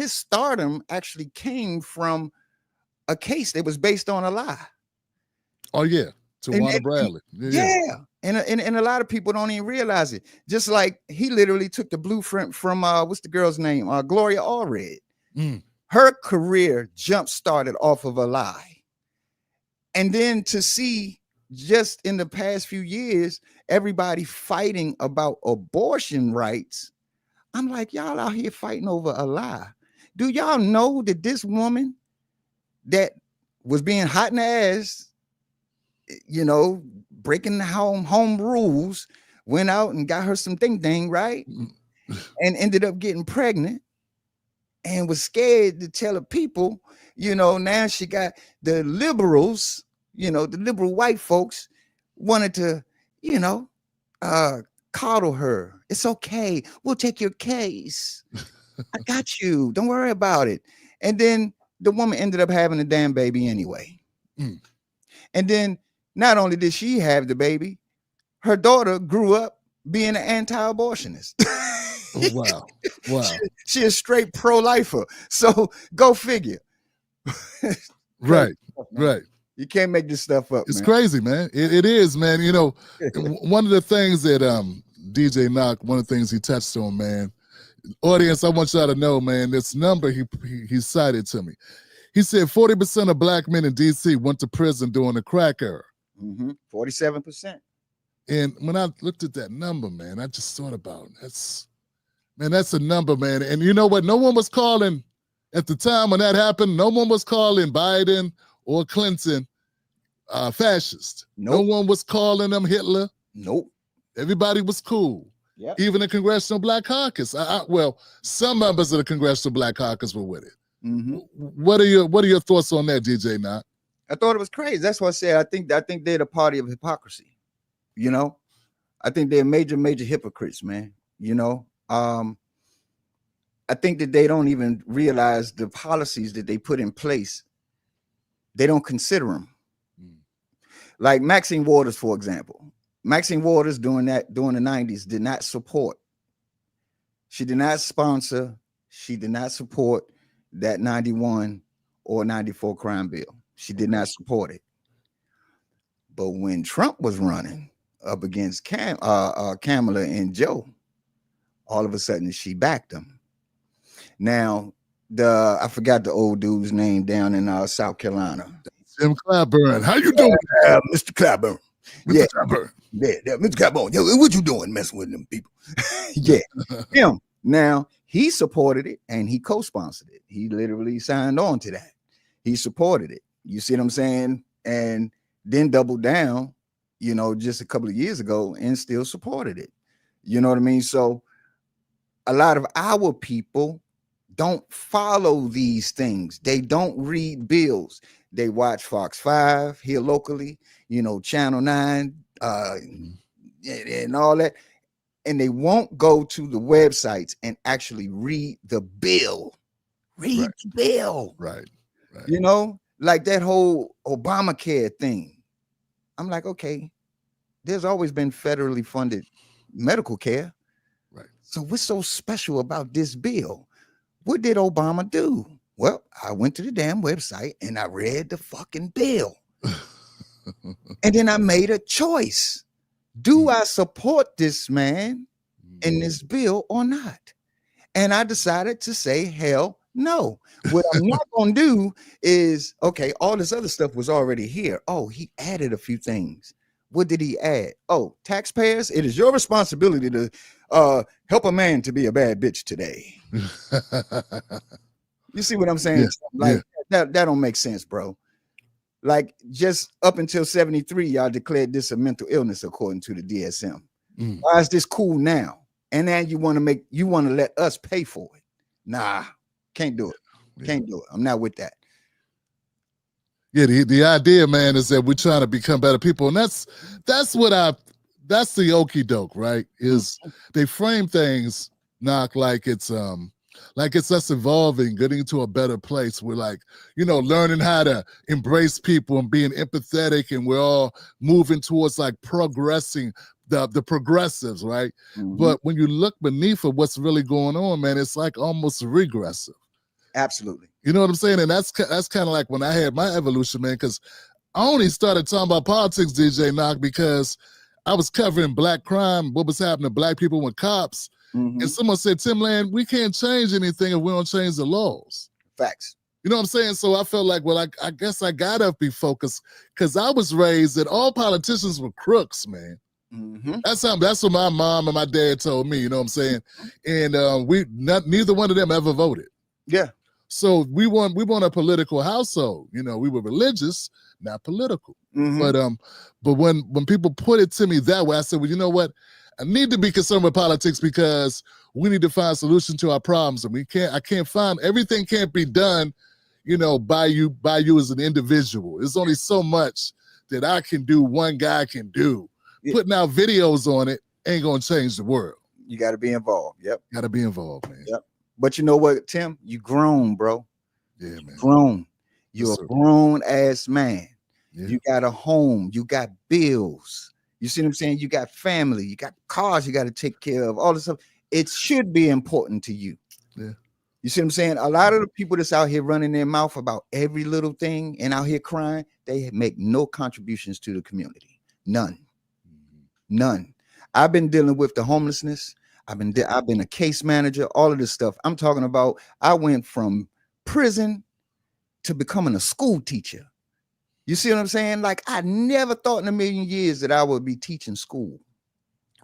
stardom actually came from a case that was based on a lie. Oh yeah, Tawana Bradley. Yeah. And a lot of people don't even realize it. Just like he literally took the blueprint from what's the girl's name? Gloria Allred. her career jump started off of a lie. And then to see just in the past few years, everybody fighting about abortion rights. I'm like, y'all out here fighting over a lie. Do y'all know that this woman that was being hot in the ass, you know, breaking the home rules, went out and got her some ding, right? And ended up getting pregnant and was scared to tell the people, you know, now she got the liberals, you know, the liberal white folks wanted to, you know, coddle her. It's okay. We'll take your case. I got you. Don't worry about it. And then the woman ended up having a damn baby anyway. And then not only did she have the baby, her daughter grew up being an anti-abortionist. Oh, wow. Wow. She is straight pro-lifer. So go figure. Right. Right. You can't make this stuff up. It's man. crazy, man. It is, man. You know, one of the things that DJ Knock, one of the things he touched on, man. Audience, I want y'all to know, man, this number he cited to me. He said 40% of black men in DC went to prison during the crack era. 47%. And when I looked at that number, man, I just thought about that's a number, man. And you know what? No one was calling at the time when that happened. No one was calling Biden or Clinton fascist. Nope. No one was calling them Hitler. Nope. Everybody was cool. Yep. Even the Congressional Black Caucus. Well, some members of the Congressional Black Caucus were with it. What are your thoughts on that, DJ Knock? I thought it was crazy. That's why I said I think they're the party of hypocrisy. You know, I think they're major hypocrites, man. You know, I think that they don't even realize the policies that they put in place. They don't consider them. Like Maxine Waters, for example. Maxine Waters during the 90s did not support. She did not sponsor. She did not support that 91 or 94 crime bill. She did not support it. But when Trump was running up against Kamala and Joe, all of a sudden she backed him. Now, I forgot the old dude's name down in South Carolina. Jim Clyburn. How you doing? Mr. Clyburn. Mr. Clyburn. Yeah, Mr. Clyburn. Yo, what you doing messing with them people? Yeah, him. Now, he supported it and he co-sponsored it. He literally signed on to that. He supported it. You see what I'm saying? And then doubled down, you know, just a couple of years ago and still supported it. You know what I mean? So a lot of our people don't follow these things. They don't read bills. They watch Fox 5 here locally, you know, Channel 9, and all that. And they won't go to the websites and actually read the bill. Read the bill. Right. You know, like that whole Obamacare thing. I'm like, okay, there's always been federally funded medical care. Right. So what's so special about this bill? What did Obama do? Well, I went to the damn website and I read the fucking bill. And then I made a choice. Do I support this man in this bill or not? And I decided to say, hell no. What I'm not going to do is, okay, all this other stuff was already here. Oh, he added a few things. What did he add? Oh, taxpayers, it is your responsibility to help a man to be a bad bitch today. You see what I'm saying? Yeah, like that don't make sense, bro. Like just up until 73, y'all declared this a mental illness according to the DSM. Why is this cool now? And now you want to let us pay for it. Nah, can't do it. Can't do it. I'm not with that. Yeah, the idea, man, is that we're trying to become better people. And that's the okie doke, right? Is they frame things, Knock, like it's us evolving, getting into a better place. We're like, you know, learning how to embrace people and being empathetic, and we're all moving towards like progressing, the progressives, right? But when you look beneath of what's really going on, man, it's like almost regressive. Absolutely. You know what I'm saying? And that's kind of like when I had my evolution, man, because I only started talking about politics, DJ Knock, because I was covering black crime, what was happening to black people with cops. And someone said, Tim Land, we can't change anything if we don't change the laws. Facts. You know what I'm saying? So I felt like, well, I guess I gotta be focused because I was raised that all politicians were crooks, man. Mm-hmm. That's what my mom and my dad told me. You know what I'm saying? And neither one of them ever voted. Yeah. So we want a political household. You know, we were religious, not political. Mm-hmm. But when people put it to me that way, I said, well, you know what? I need to be concerned with politics because we need to find solutions to our problems, and I can't find everything can't be done, you know, by you as an individual. There's only so much that I can do. One guy can do. Yeah. Putting out videos on it ain't gonna change the world. You got to be involved. Yep. Got to be involved, man. Yep. But you know what, Tim? You grown, bro. Yeah, man. Grown. You're Yes, a sir. grown ass man. Yeah. You got a home. You got bills. You see what I'm saying? You got family. You got cars you got to take care of. All this stuff. It should be important to you. Yeah. You see what I'm saying? A lot of the people that's out here running their mouth about every little thing and out here crying, they make no contributions to the community. None. None. I've been dealing with the homelessness. I've been a case manager, all of this stuff. I'm talking about I went from prison to becoming a school teacher. You see what I'm saying? Like I never thought in a million years that I would be teaching school.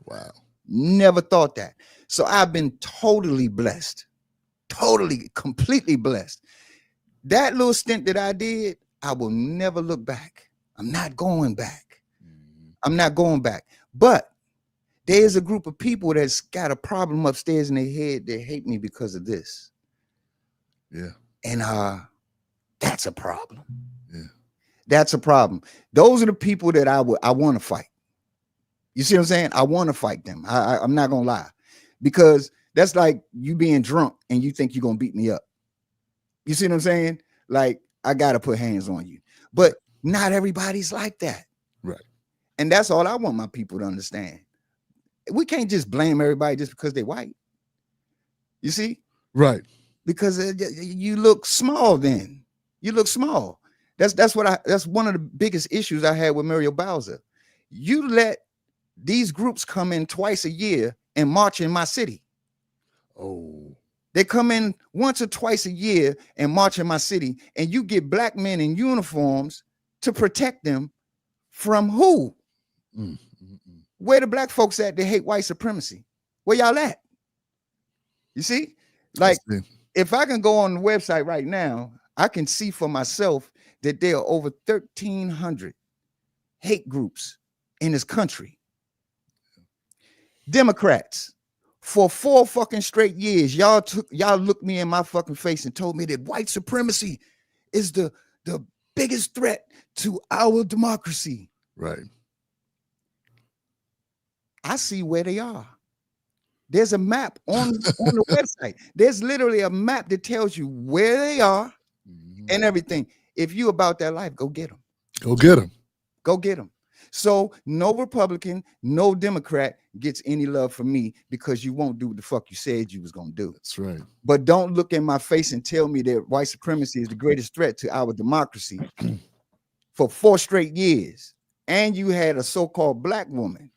Wow. Never thought that. So I've been totally blessed. Totally, completely blessed. That little stint that I did, I will never look back. I'm not going back. I'm not going back. But there's a group of people that's got a problem upstairs in their head. They hate me because of this. Yeah. And that's a problem. Yeah. That's a problem. Those are the people that I want to fight. You see what I'm saying? I want to fight them. I'm not gonna lie, because that's like you being drunk and you think you're gonna beat me up. You see what I'm saying? Like I gotta put hands on you, but not everybody's like that. Right. And that's all I want my people to understand. We can't just blame everybody just because they're white. You see? Right. Because you look small then. You look small. That's one of the biggest issues I had with Muriel Bowser. You let these groups come in twice a year and march in my city. Oh. They come in once or twice a year and march in my city, and you get black men in uniforms to protect them from who? Where the black folks at? They hate white supremacy. Where y'all at? You see? Like, if I can go on the website right now, I can see for myself that there are over 1,300 hate groups in this country. Democrats, for 4 fucking straight years, y'all looked me in my fucking face and told me that white supremacy is the biggest threat to our democracy. Right. I see where they are. There's a map on the website. There's literally a map that tells you where they are and everything. If you about that life, go get them. Go get them. Go get them. So no Republican, no Democrat gets any love from me because you won't do what the fuck you said you was gonna do. That's right. But don't look in my face and tell me that white supremacy is the greatest threat to our democracy for 4 straight years. And you had a so-called black woman.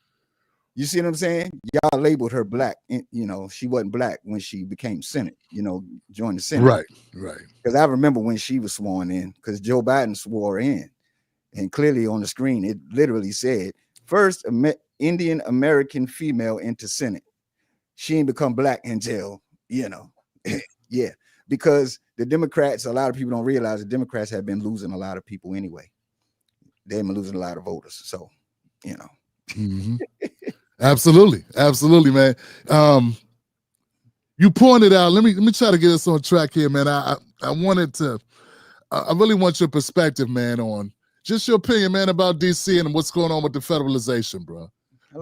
You see what I'm saying? Y'all labeled her black. You know, she wasn't black when she became Senate, you know, joined the Senate. Right, right. Because I remember when she was sworn in, because Joe Biden swore her in. And clearly on the screen, it literally said, first Indian American female into Senate. She ain't become black until, you know, yeah. Because the Democrats, a lot of people don't realize the Democrats have been losing a lot of people anyway. They've been losing a lot of voters. So, you know. Absolutely. Absolutely, man. You pointed out, let me try to get us on track here, man. I really want your perspective, man, on just your opinion, man, about DC and what's going on with the federalization, bro.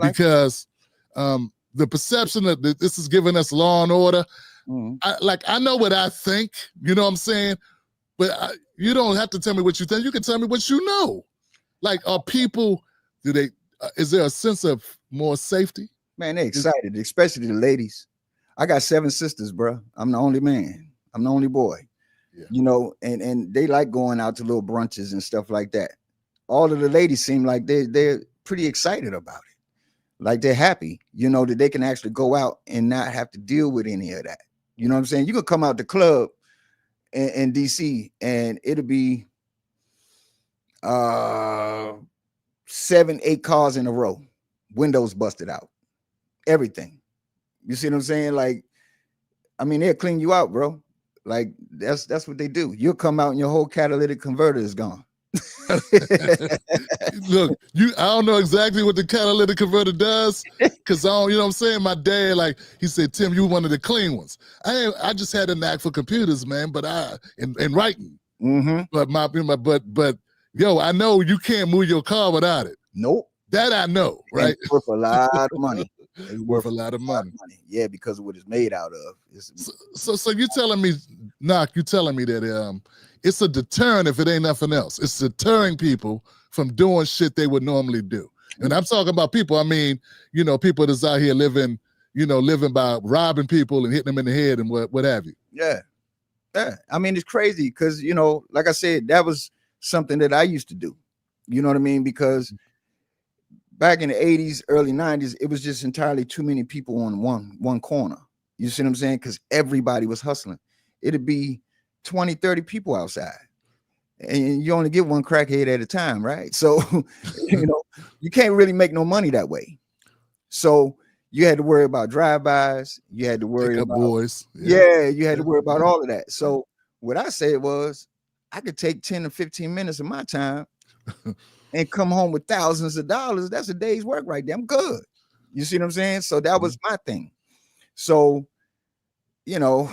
Because the perception that this is giving us law and order, I know what I think, you know what I'm saying? But you don't have to tell me what you think. You can tell me what you know. Like, are people, is there a sense of more safety? Man, they're excited, especially the ladies. I got 7 sisters, bro. I'm the only man. I'm the only boy. Yeah. You know, and they like going out to little brunches and stuff like that. All of the ladies seem like they're pretty excited about it. Like they're happy, you know, that they can actually go out and not have to deal with any of that. You know what I'm saying? You could come out the club in DC, and it'll be 7, 8 cars in a row, windows busted out, everything. You see what I'm saying? Like, I mean, they'll clean you out, bro. Like, that's what they do. You'll come out and your whole catalytic converter is gone. Look, I don't know exactly what the catalytic converter does, because I don't, you know what I'm saying? My dad, like, he said, Tim, you one of the clean ones. I just had a knack for computers, man, but in writing. Mm-hmm. But yo, I know you can't move your car without it. Nope. That I know, right? It's worth a lot of money. It's worth a lot of money. Yeah, because of what it's made out of. So you're telling me, Knock, you're telling me that it's a deterrent if it ain't nothing else. It's deterring people from doing shit they would normally do. And I'm talking about people, I mean, you know, people that's out here living by robbing people and hitting them in the head and what have you. Yeah. Yeah. I mean, it's crazy because, you know, like I said, that was something that I used to do. You know what I mean? Because back in the 80s, early 90s, it was just entirely too many people on one corner. You see what I'm saying? Because everybody was hustling. It'd be 20, 30 people outside. And you only get one crackhead at a time, right? So, you know, you can't really make no money that way. So you had to worry about drive-bys. You had to worry about boys. Yeah, you had to worry about all of that. So what I said was, I could take 10 or 15 minutes of my time and come home with thousands of dollars. That's a day's work right there. I'm good. You see what I'm saying? So that was my thing. So, you know,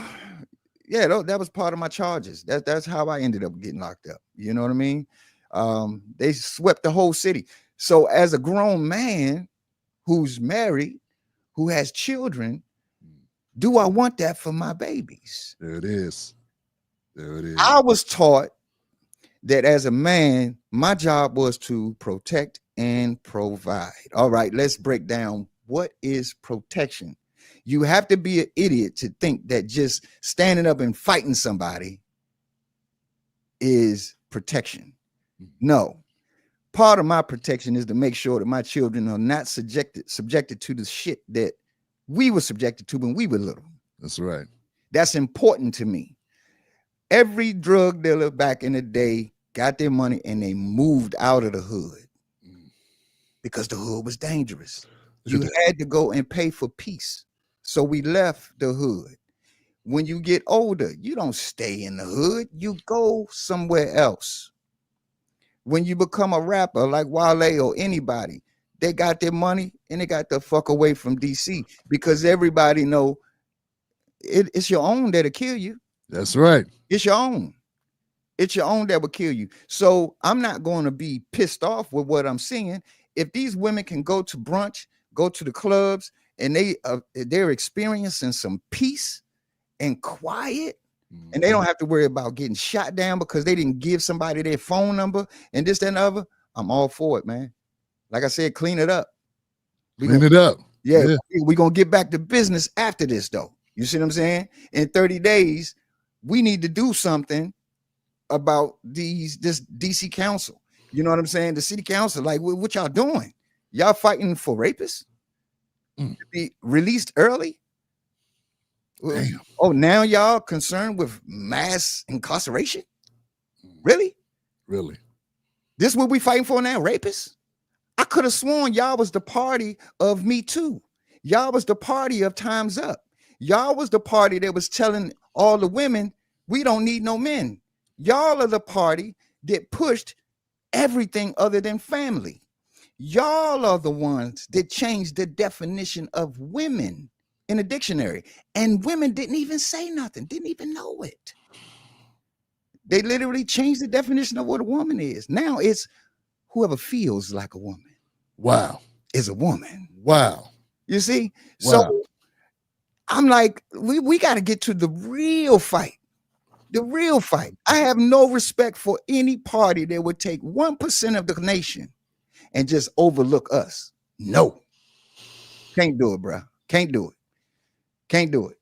yeah, that was part of my charges. That's how I ended up getting locked up. You know what I mean? They swept the whole city. So as a grown man who's married, who has children, do I want that for my babies? There it is. There it is. I was taught that as a man, my job was to protect and provide. All right, let's break down what is protection. You have to be an idiot to think that just standing up and fighting somebody is protection. No. Part of my protection is to make sure that my children are not subjected to the shit that we were subjected to when we were little. That's right. That's important to me. Every drug dealer back in the day got their money and they moved out of the hood because the hood was dangerous. You had to go and pay for peace. So we left the hood. When you get older, you don't stay in the hood. You go somewhere else. When you become a rapper like Wale or anybody, they got their money and they got the fuck away from DC because everybody know it's your own that'll kill you. That's right. It's your own. It's your own that will kill you. So I'm not going to be pissed off with what I'm seeing. If these women can go to brunch, go to the clubs, and they're experiencing some peace and quiet, and they don't have to worry about getting shot down because they didn't give somebody their phone number and this, that, and the other, I'm all for it, man. Like I said, clean it up. Clean it up. Yeah, we're going to get back to business after this, though. You see what I'm saying? In 30 days, we need to do something about this DC council. You know what I'm saying? The city council, like, what y'all doing? Y'all fighting for rapists to be released early? Damn. Oh, now y'all concerned with mass incarceration? Really? Really? This what we fighting for now? Rapists? I could have sworn y'all was the party of Me Too. Y'all was the party of Time's Up. Y'all was the party that was telling all the women, we don't need no men. Y'all are the party that pushed everything other than family. Y'all are the ones that changed the definition of women in a dictionary. And women didn't even say nothing, didn't even know it. They literally changed the definition of what a woman is. Now it's whoever feels like a woman. Wow. Is a woman. Wow. You see? Wow. So I'm like, we got to get to the real fight. The real fight. I have no respect for any party that would take 1% of the nation and just overlook us. No. Can't do it, bro. Can't do it. Can't do it.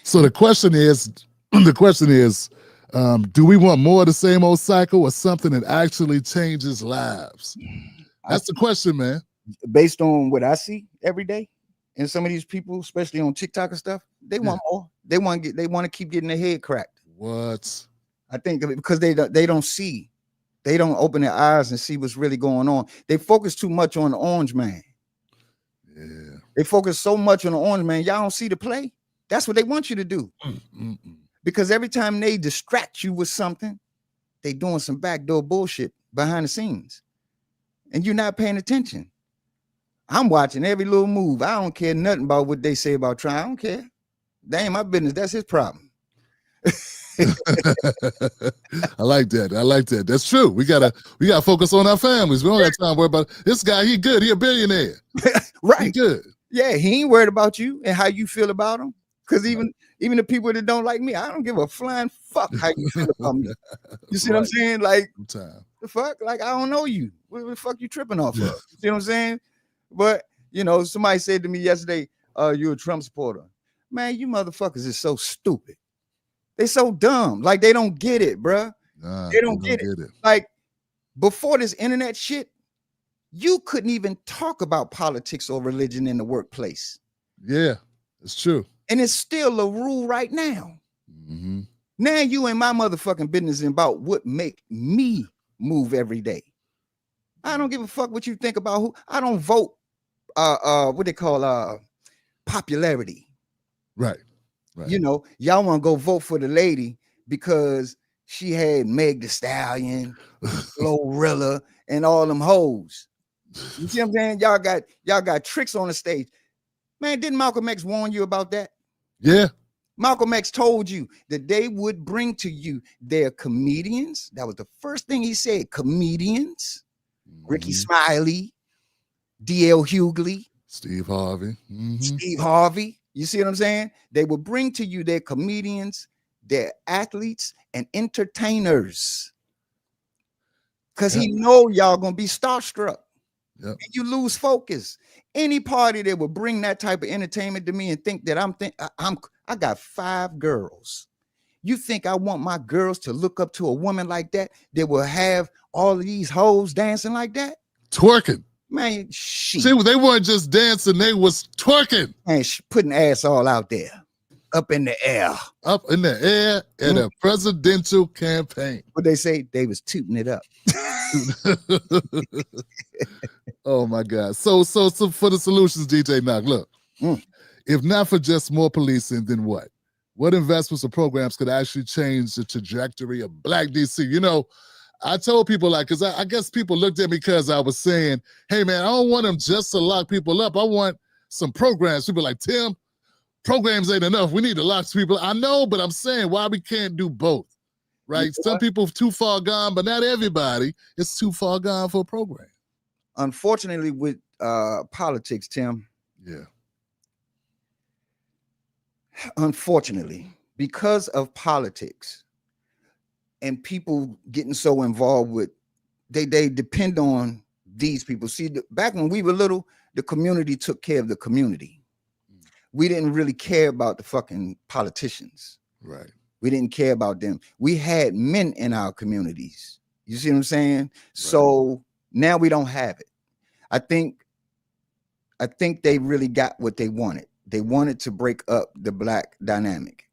So the question is, do we want more of the same old cycle or something that actually changes lives? That's the question, man. Based on what I see every day, and some of these people, especially on TikTok and stuff, they want more. They want to keep getting their head cracked. What? I think because they don't see, they don't open their eyes and see what's really going on. They focus too much on the orange man. Yeah. They focus so much on the orange man. Y'all don't see the play. That's what they want you to do. Because every time they distract you with something, they doing some backdoor bullshit behind the scenes, and you're not paying attention. I'm watching every little move. I don't care nothing about what they say about Trump. I don't care. That ain't my business. That's his problem. I like that. I like that. That's true. We gotta focus on our families. We don't got time to worry about this guy. He good. He a billionaire. Right. He good. Yeah, he ain't worried about you and how you feel about him. Because even the people that don't like me, I don't give a flying fuck how you feel about me. You see what I'm saying? Like, the fuck? Like, I don't know you. What the fuck you tripping off of? You see what I'm saying? But, you know, somebody said to me yesterday, you're a Trump supporter. Man, you motherfuckers is so stupid. They so dumb. Like, they don't get it, bruh. They don't get it. Like, before this internet shit, you couldn't even talk about politics or religion in the workplace. Yeah, it's true. And it's still a rule right now. Now you ain't my motherfucking business about what make me move every day. I don't give a fuck what you think about who. I don't vote what they call popularity. Right. You know, y'all want to go vote for the lady because she had Meg the Stallion, Glorilla, and all them hoes. You see what I'm saying? Y'all got tricks on the stage. Man, didn't Malcolm X warn you about that? Yeah. Malcolm X told you that they would bring to you their comedians. That was the first thing he said. Comedians. Ricky Smiley, D.L. Hughley, Steve Harvey. Steve Harvey. You see what I'm saying? They will bring to you their comedians, their athletes, and entertainers. Because he know y'all gonna be starstruck. And you lose focus. Any party that would bring that type of entertainment to me and think that I got 5 girls. You think I want my girls to look up to a woman like that will have all of these hoes dancing like that? Twerking. Man, See, they weren't just dancing, they was twerking. And putting ass all out there. Up in the air. Up in the air in a presidential campaign. What they say, they was tooting it up. Oh my God. So for the solutions, DJ Knock, look, if not for just more policing, then what? What investments or programs could actually change the trajectory of Black DC? You know, I told people, like, because I guess people looked at me because I was saying, hey man, I don't want them just to lock people up. I want some programs. People like, Tim, programs ain't enough. We need to lock people. I know, but I'm saying why we can't do both, right? Some people too far gone, but not everybody is too far gone for a program. Unfortunately, with politics, Tim. Yeah. Unfortunately, because of politics and people getting so involved with, they depend on these people. See, back when we were little, the community took care of the community. We didn't really care about the fucking politicians. Right. We didn't care about them. We had men in our communities. You see what I'm saying? Right. So now we don't have it. I think they really got what they wanted. They wanted to break up the Black dynamic.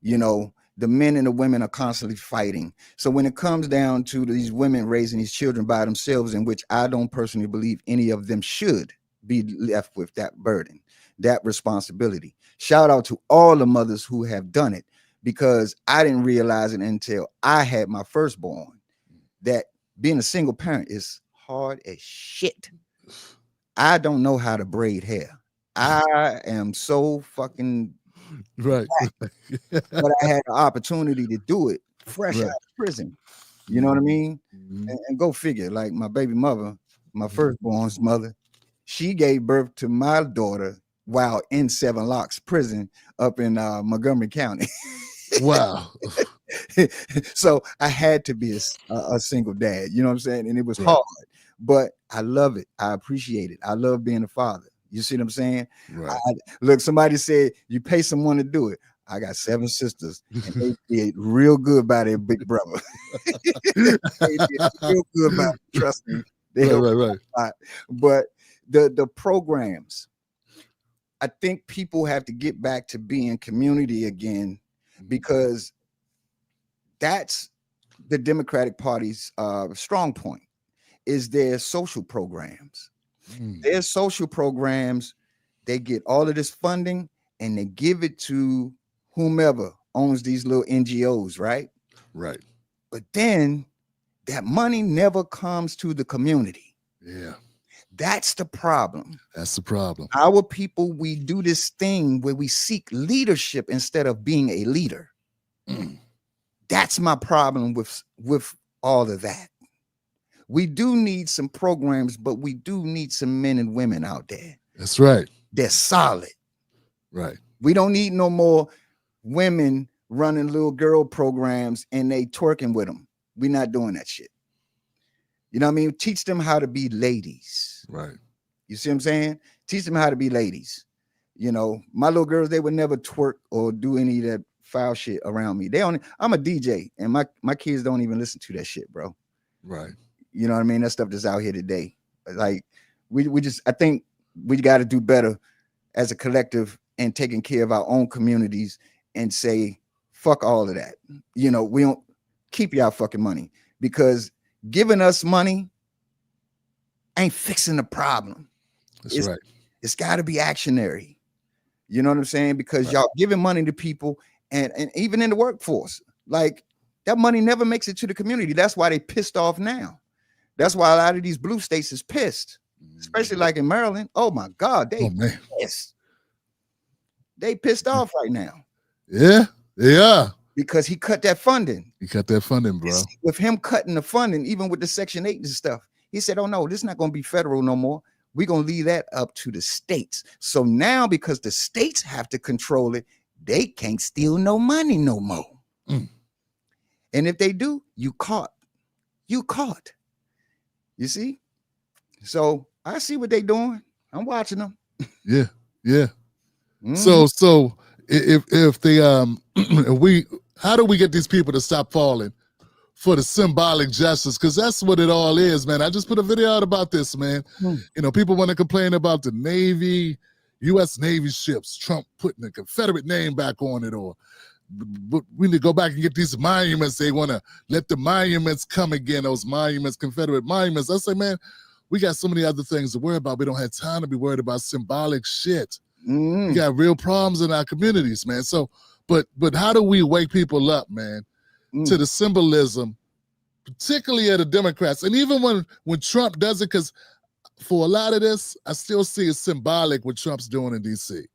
You know, the men and the women are constantly fighting. So when it comes down to these women raising these children by themselves, in which I don't personally believe any of them should be left with that burden, that responsibility. Shout out to all the mothers who have done it, because I didn't realize it until I had my firstborn, that being a single parent is hard as shit. I don't know how to braid hair. I am so fucking right. But I had the opportunity to do it fresh out of prison. You know what I mean? And go figure, like my baby mother, my firstborn's mother, she gave birth to my daughter while in 7 Locks prison up in Montgomery County. Wow. So I had to be a single dad, you know what I'm saying? And it was hard, but I love it. I appreciate it. I love being a father. You see what I'm saying? Right. Look, somebody said you pay someone to do it. I got 7 sisters, and they did real good by their big brother. They did real good by it, trust me. They right. But the programs, I think people have to get back to being community again, because that's the Democratic Party's strong point, is their social programs. Their social programs, they get all of this funding and they give it to whomever owns these little NGOs, right? Right. But then that money never comes to the community. Yeah. That's the problem. That's the problem. Our people, we do this thing where we seek leadership instead of being a leader. That's my problem with all of that. We do need some programs, but we do need some men and women out there. That's right. They're solid. Right. We don't need no more women running little girl programs and they twerking with them. We're not doing that shit. You know what I mean? Teach them how to be ladies. Right. You see what I'm saying? Teach them how to be ladies. You know, my little girls, they would never twerk or do any of that foul shit around me. I'm a DJ and my kids don't even listen to that shit, bro. Right. You know what I mean? That stuff that's out here today. Like I think we got to do better as a collective and taking care of our own communities and say, fuck all of that. You know, we don't keep y'all fucking money, because giving us money ain't fixing the problem. That's right. It's got to be actionary. You know what I'm saying? Because y'all giving money to people and even in the workforce, like that money never makes it to the community. That's why they pissed off now. That's why a lot of these blue states is pissed, especially like in Maryland. Oh my God, they pissed. They pissed off right now. Yeah, yeah. Because he cut that funding. He cut that funding, bro. With him cutting the funding, even with the Section 8 and stuff, he said, oh no, this is not going to be federal no more. We're going to leave that up to the states. So now, because the states have to control it, they can't steal no money no more. And if they do, you caught. You caught. You see? So I see what they doing. I'm watching them. Yeah, yeah. So if they how do we get these people to stop falling for the symbolic justice? Because that's what it all is, man. I just put a video out about this, man. You know, people want to complain about the Navy, U.S. Navy ships, Trump putting the Confederate name back on it, or we need to go back and get these monuments. They want to let the monuments come again, those monuments, Confederate monuments. I say, man, we got so many other things to worry about. We don't have time to be worried about symbolic shit. We got real problems in our communities, man. So, but how do we wake people up, man, to the symbolism, particularly of the Democrats? And even when Trump does it, because for a lot of this, I still see it symbolic what Trump's doing in D.C.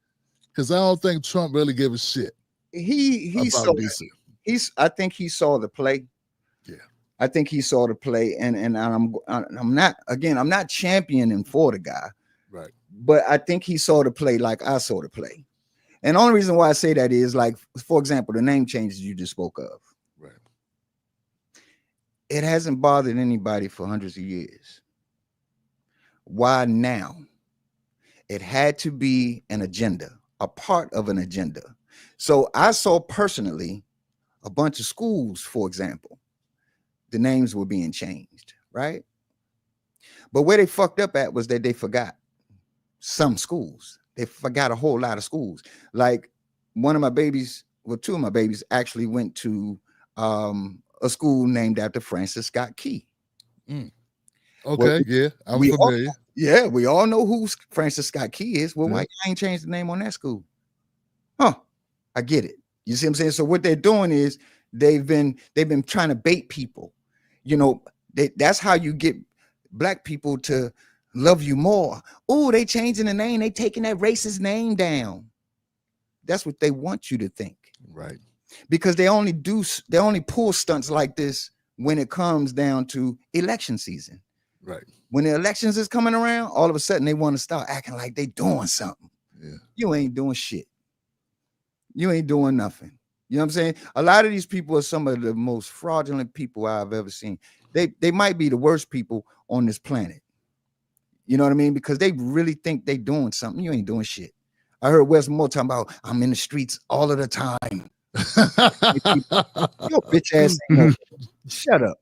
Because I don't think Trump really gives a shit. He saw DC. I think he saw the play. Yeah, I think he saw the play, and I'm not championing for the guy, right? But I think he saw the play like I saw the play. And the only reason why I say that is, like, for example, the name changes you just spoke of. Right. It hasn't bothered anybody for hundreds of years. Why now? It had to be an agenda, a part of an agenda. So I saw personally a bunch of schools, for example, the names were being changed, right? But where they fucked up at was that they forgot some schools. They forgot a whole lot of schools. Like two of my babies actually went to a school named after Francis Scott Key. Okay, well, yeah, I'm familiar. We all know who Francis Scott Key is. Well, why you ain't changed the name on that school? Huh? I get it. You see what I'm saying? So what they're doing is they've been trying to bait people. You know, that's how you get black people to love you more. Oh, they changing the name. They taking that racist name down. That's what they want you to think. Right. Because they only pull stunts like this when it comes down to election season. Right. When the elections is coming around, all of a sudden they want to start acting like they doing something. Yeah. You ain't doing shit. You ain't doing nothing. You know what I'm saying? A lot of these people are some of the most fraudulent people I've ever seen. They might be the worst people on this planet. You know what I mean? Because they really think they doing something. You ain't doing shit. I heard Wes Moore talking about, I'm in the streets all of the time. Your bitch ass ain't nowhere. Shut up.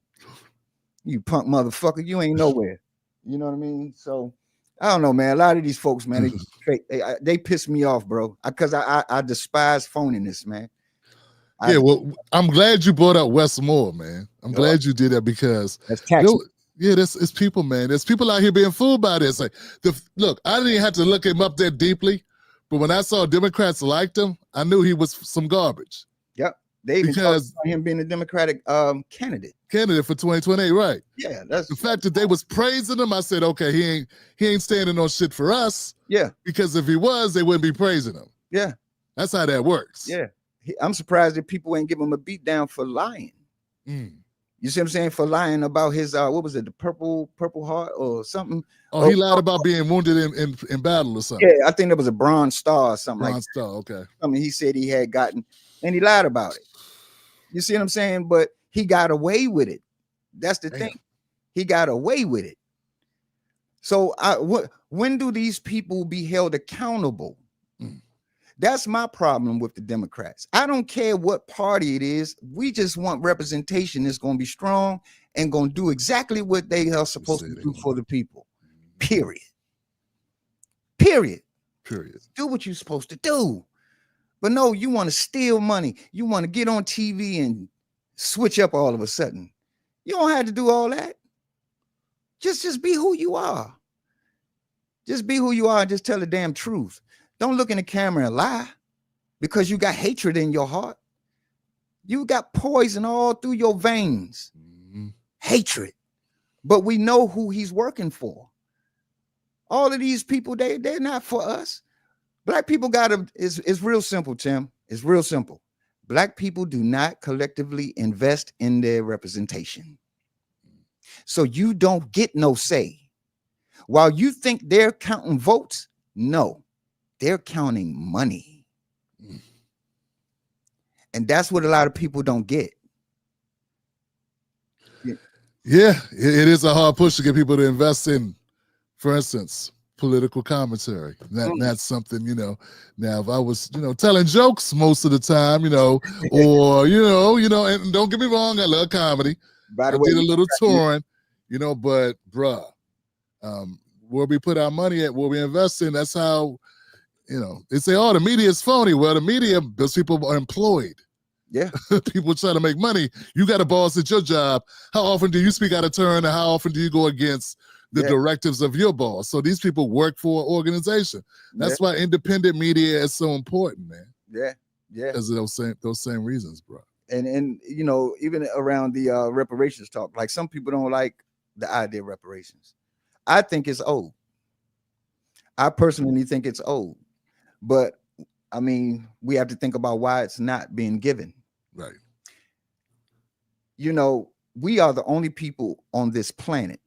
You punk motherfucker. You ain't nowhere. You know what I mean? So I don't know, man. A lot of these folks, man, they piss me off, bro. Because I despise phoniness, man. Yeah, well, I'm glad you brought up Westmore, man. I'm glad you did that because that's tax. it's people, man. There's people out here being fooled by this. Like, look, I didn't even have to look him up that deeply, but when I saw Democrats liked him, I knew he was some garbage. Yep, they even talked about him being a Democratic candidate for 2028, right? Yeah, that's the fact that they was praising him. I said, okay, he ain't standing on shit for us. Yeah, because if he was, they wouldn't be praising him. Yeah, that's how that works. Yeah, I'm surprised that people ain't give him a beat down for lying. You see what I'm saying? For lying about his what was it, the purple heart or something? Oh, he lied about being wounded in battle or something. Yeah, I think there was a Bronze Star or something. Bronze Star, okay. I mean, he said he had gotten, and he lied about it. You see what I'm saying? But he got away with it. That's the thing. He got away with it. So when do these people be held accountable? That's my problem with the Democrats. I don't care what party it is. We just want representation that's going to be strong and going to do exactly what they are supposed to do for the people. Period. Do what you're supposed to do. But no, you want to steal money. You want to get on TV and switch up all of a sudden. You don't have to do all that. Just be who you are. Just be who you are and just tell the damn truth. Don't look in the camera and lie because you got hatred in your heart. You got poison all through your veins. Hatred. But we know who he's working for. All of these people, they're not for us. Black people it's real simple, Tim. It's real simple. Black people do not collectively invest in their representation. So you don't get no say. While you think they're counting votes, no. They're counting money. And that's what a lot of people don't get. Yeah, it is a hard push to get people to invest in, for instance, political commentary. That's something, now if I was, telling jokes most of the time, or, and don't get me wrong, I love comedy. By the way, I did a little touring, but bruh, where we put our money at, where we invest in, that's how, they say, oh, the media is phony. Well, the media, those people are employed. Yeah. People trying to make money. You got a boss at your job. How often do you speak out of turn, and how often do you go against the directives of your boss? So these people work for an organization. That's why independent media is so important, man. Yeah. Because of those same reasons, bro. And even around the reparations talk, like some people don't like the idea of reparations. I think it's old. I personally think it's old. But I mean, we have to think about why it's not being given. Right. We are the only people on this planet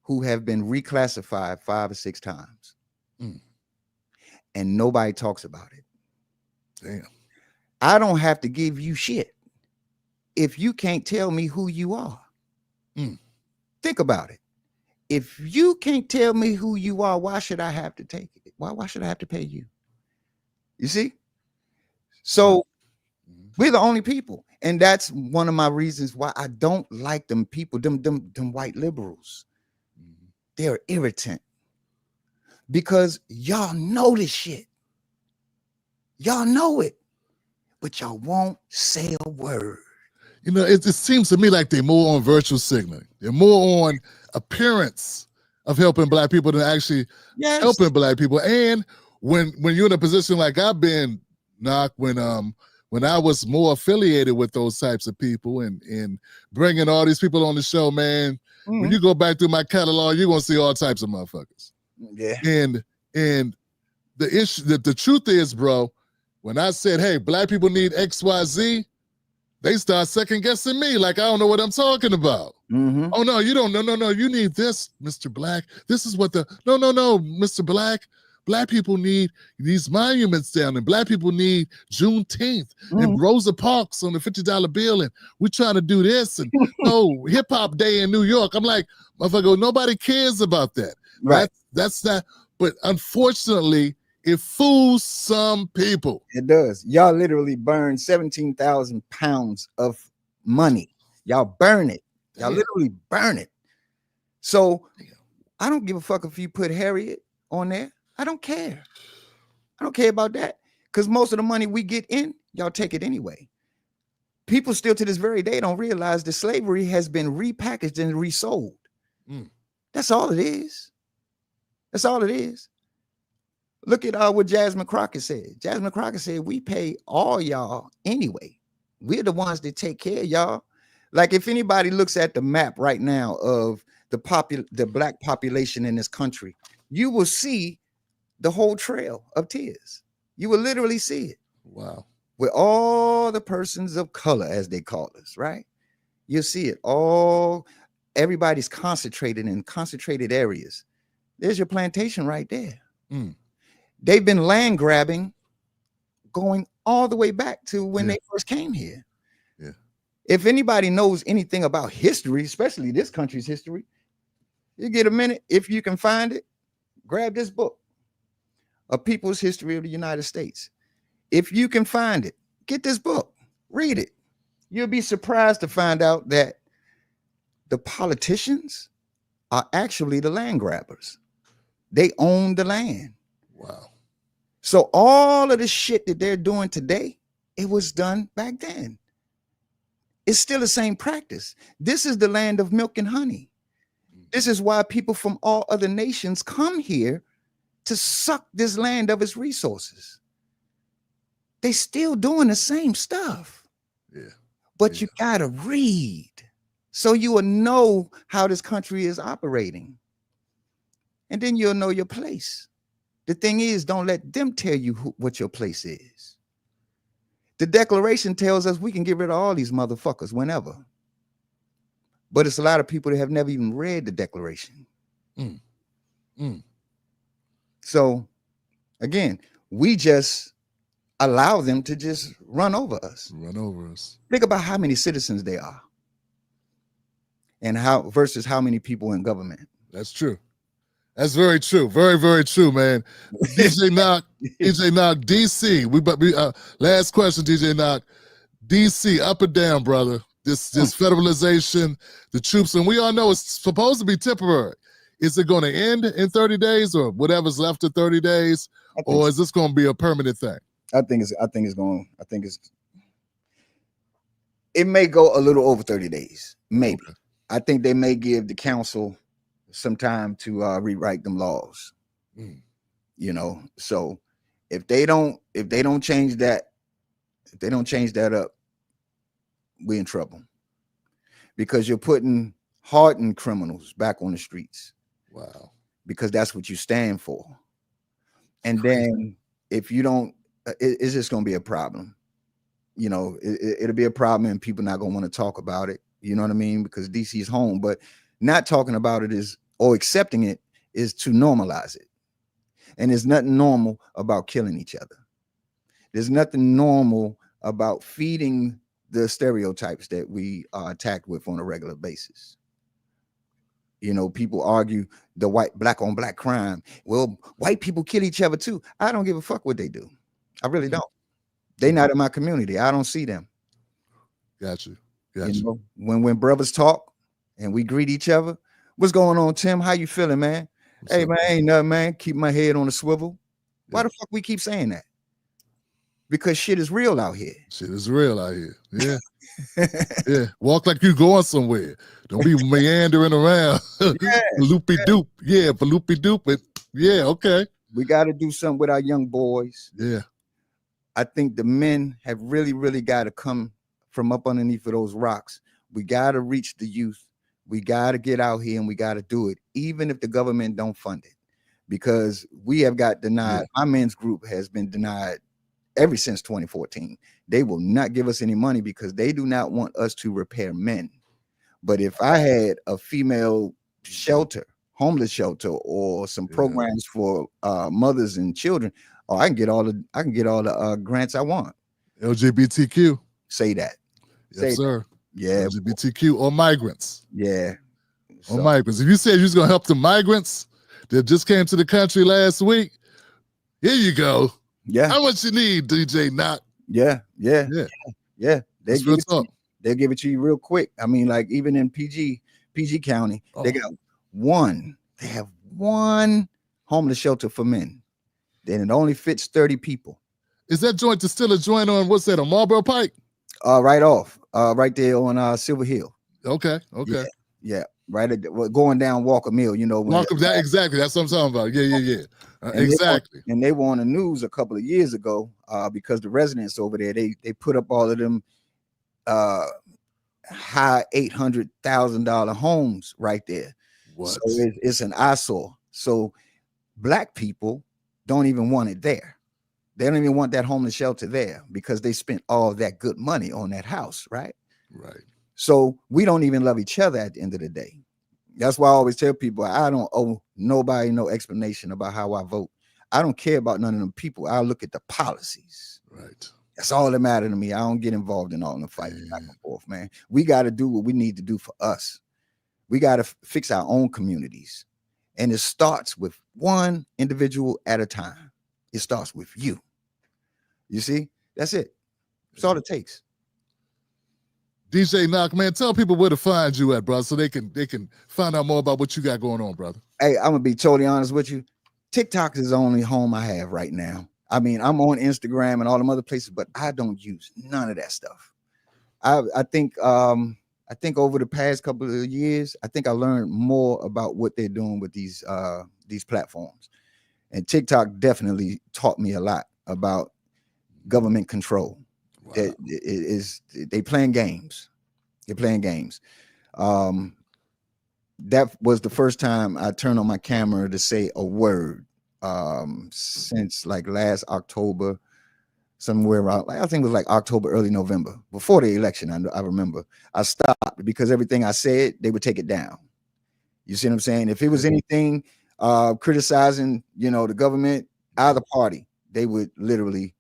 who have been reclassified 5 or 6 times. And nobody talks about it. Damn. I don't have to give you shit if you can't tell me who you are. Think about it. If you can't tell me who you are, why should I have to take it? Why should I have to pay you? You see? So we're the only people. And that's one of my reasons why I don't like them people, them white liberals. They're irritant. Because y'all know this shit. Y'all know it. But y'all won't say a word. It seems to me like they're more on virtue signaling. They're more on appearance of helping Black people than actually helping Black people. And when you're in a position like I've been, Knock, when I was more affiliated with those types of people and bringing all these people on the show, man, when you go back through my catalog, you're gonna see all types of motherfuckers. Yeah. And the issue, the truth is, bro, when I said, hey, Black people need XYZ, they start second guessing me like I don't know what I'm talking about. Oh, no, you don't. No, you need this, Mr. Black. This is what no, Mr. Black. Black people need these monuments down, and Black people need Juneteenth and Rosa Parks on the $50 bill, and we're trying to do this, and Hip Hop Day in New York. I'm like, motherfucker, nobody cares about that. Right. That's not, but unfortunately, it fools some people. It does. Y'all literally burn 17,000 pounds of money. Y'all burn it. Y'all literally burn it. So I don't give a fuck if you put Harriet on there. I don't care. I don't care about that. Because most of the money we get in, y'all take it anyway. People still to this very day don't realize that slavery has been repackaged and resold. Mm. That's all it is. That's all it is. Look at what Jasmine Crockett said. Jasmine Crockett said, we pay all y'all anyway. We're the ones that take care of y'all. Like if anybody looks at the map right now of the black population in this country, you will see the whole trail of tears. You will literally see it. Wow. With all the persons of color, as they call us, right? You'll see it all. Everybody's concentrated in concentrated areas. There's your plantation right there. Mm. They've been land grabbing going all the way back to when they first came here. Yeah. If anybody knows anything about history, especially this country's history, you get a minute, if you can find it, grab this book, A People's History of the United States. If you can find it, get this book, read it. You'll be surprised to find out that the politicians are actually the land grabbers. They own the land. Wow. So all of the shit that they're doing today, it was done back then. It's still the same practice. This is the land of milk and honey. This is why people from all other nations come here to suck this land of its resources. They still doing the same stuff. Yeah. But you gotta read so you will know how this country is operating. And then you'll know your place. The thing is, don't let them tell you what your place is. The Declaration tells us we can get rid of all these motherfuckers whenever. But it's a lot of people that have never even read the Declaration. Mm. Mm. So, again, we just allow them to just run over us. Run over us. Think about how many citizens they are. And how versus how many people in government. That's true. That's very true. Very, very true, man. DJ Knock, DC. Last question, DJ Knock. DC, up or down, brother? This federalization, the troops, and we all know it's supposed to be temporary. Is it going to end in 30 days or whatever's left of 30 days? Or is this going to be a permanent thing? It may go a little over 30 days, maybe. Okay. I think they may give the council some time to rewrite them laws. You know, so if they don't change that up, we're in trouble, because you're putting hardened criminals back on the streets. Wow. Because that's what you stand for. And then if you don't, it's just going to be a problem. You know, it'll be a problem, and people not going to want to talk about it. You know what I mean? Because DC is home, but not talking about it is, or accepting it, is to normalize it. And there's nothing normal about killing each other. There's nothing normal about feeding the stereotypes that we are attacked with on a regular basis. You know, people argue the black on black crime. Well, white people kill each other too. I don't give a fuck what they do. I really don't. They not in my community. I don't see them. Got you. You know, when brothers talk and we greet each other, what's going on, Tim? How you feeling, man? Hey, man, ain't nothing, man. Keep my head on a swivel. Why the fuck we keep saying that? Because shit is real out here. Shit is real out here. Yeah. Yeah. Walk like you going somewhere. Don't be meandering around. Loopy doop. Yeah, for loopy doop. Yeah, okay. We got to do something with our young boys. Yeah. I think the men have really, really got to come from up underneath of those rocks. We got to reach the youth. We got to get out here and we got to do it, even if the government don't fund it, because we have got denied. Yeah. My men's group has been denied ever since 2014. They will not give us any money because they do not want us to repair men. But if I had a female shelter, homeless shelter, or some programs for mothers and children, I can get all the grants I want. LGBTQ. Say that. Yes, sir. Yeah. LGBTQ or migrants. Yeah. Or migrants. If you said you was going to help the migrants that just came to the country last week, here you go. Yeah. How much you need, DJ Knock? Yeah. They'll give it to you real quick. I mean, like even in PG County, they have one homeless shelter for men. Then it only fits 30 people. Is that joint still a joint on, what's that, a Marlboro Pike? Right off, right there on Silver Hill. Okay, Yeah, okay. yeah, right at going down Walker Mill. You know when Welcome. That exactly. That's what I'm talking about. Yeah, yeah, yeah. Exactly. they were on the news a couple of years ago because the residents over there they put up all of them uh high $800,000 homes right there. What? So it's an eyesore. So black people don't even want it there. They don't even want that homeless shelter there because they spent all that good money on that house, right? Right. So we don't even love each other at the end of the day. That's why I always tell people I don't owe nobody no explanation about how I vote. I don't care about none of them people. I look at the policies. Right. That's all that matters to me. I don't get involved in all the fighting back and forth, man. We got to do what we need to do for us. We got to fix our own communities. And it starts with one individual at a time. It starts with you. You see? That's it. That's all it takes. DJ Knock, man, tell people where to find you at, brother, so they can find out more about what you got going on, brother. Hey, I'm gonna be totally honest with you. TikTok is the only home I have right now. I mean, I'm on Instagram and all them other places, but I don't use none of that stuff. I think over the past couple of years, I think I learned more about what they're doing with these platforms. And TikTok definitely taught me a lot about government control. Wow. They playing games. They're playing games. That was the first time I turned on my camera to say a word since like last October, somewhere around, I think it was like October, early November, before the election. I remember I stopped because everything I said, they would take it down. You see what I'm saying? If it was anything criticizing, the government, either party, they would literally,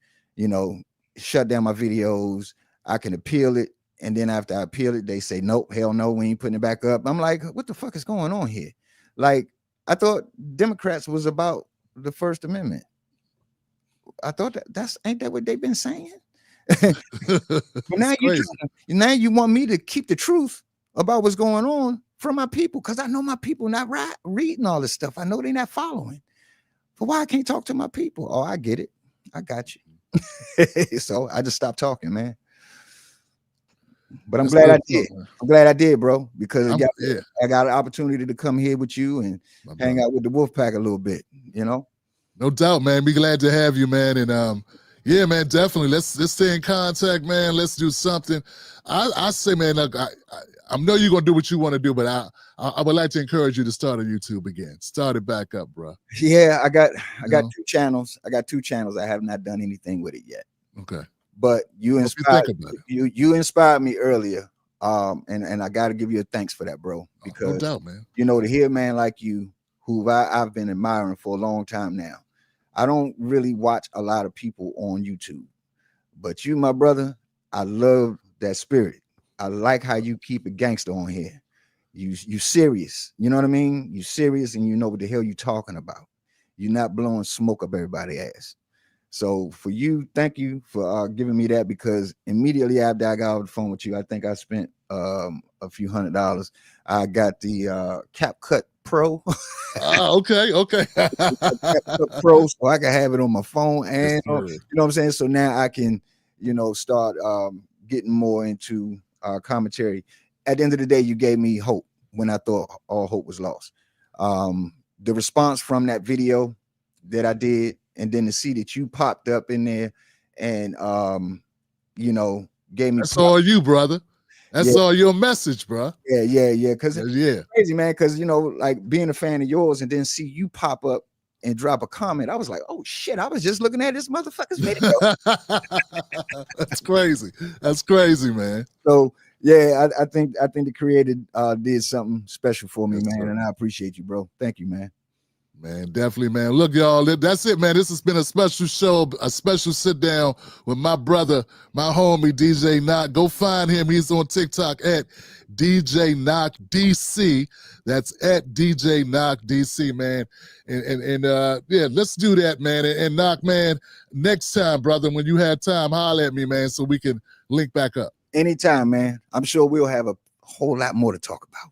shut down my videos. I can appeal it. And then after I appeal it, they say, nope, hell no, we ain't putting it back up. I'm like, what the fuck is going on here? Like, I thought Democrats was about the First Amendment. I thought ain't that what they've been saying? But now you want me to keep the truth about what's going on from my people, because I know my people not reading all this stuff. I know they're not following. But why I can't talk to my people? Oh, I get it. I got you. So I just stopped talking, man. But I'm glad I did. I'm glad I did, bro, because I got an opportunity to come here with you and hang out with the wolf pack a little bit, No doubt, man. Be glad to have you, man. And yeah, man, definitely. Let's stay in contact, man. Let's do something. I say, man, look, I know you're gonna do what you want to do, but I would like to encourage you to start a YouTube again. Start it back up, bro. Yeah, I got 2 channels. I got 2 channels. I have not done anything with it yet. Okay. But you inspired you inspired me earlier. And I gotta give you a thanks for that, bro. Because no doubt, man. To hear a man like you, who I've been admiring for a long time now. I don't really watch a lot of people on YouTube, but you, my brother, I love that spirit. I like how you keep it gangster on here. You serious, you know what I mean? You serious and you know what the hell you talking about. You're not blowing smoke up everybody's ass. So for you, thank you for giving me that, because immediately after I got off the phone with you, I think I spent a few $100. I got the CapCut Pro. Okay. Pro, so I can have it on my phone, and you know what I'm saying. So now I can, start getting more into commentary. At the end of the day, you gave me hope when I thought all hope was lost. The response from that video that I did, and then to see that you popped up in there and gave me. That's all you, brother. That's all your message, bro. Yeah. Because it's crazy, man. Because like being a fan of yours, and then see you pop up and drop a comment, I was like, oh shit! I was just looking at this motherfucker's video. That's crazy. That's crazy, man. So yeah, I think the creator did something special for me, man, and I appreciate you, bro. Thank you, man. Man, definitely, man. Look, y'all, that's it, man. This has been a special show, a special sit down with my brother, my homie, DJ Knock. Go find him. He's on TikTok at DJ Knock DC. That's at DJ Knock DC, man. And yeah, let's do that, man. And Knock, man, next time, brother, when you have time, holler at me, man, so we can link back up. Anytime, man. I'm sure we'll have a whole lot more to talk about.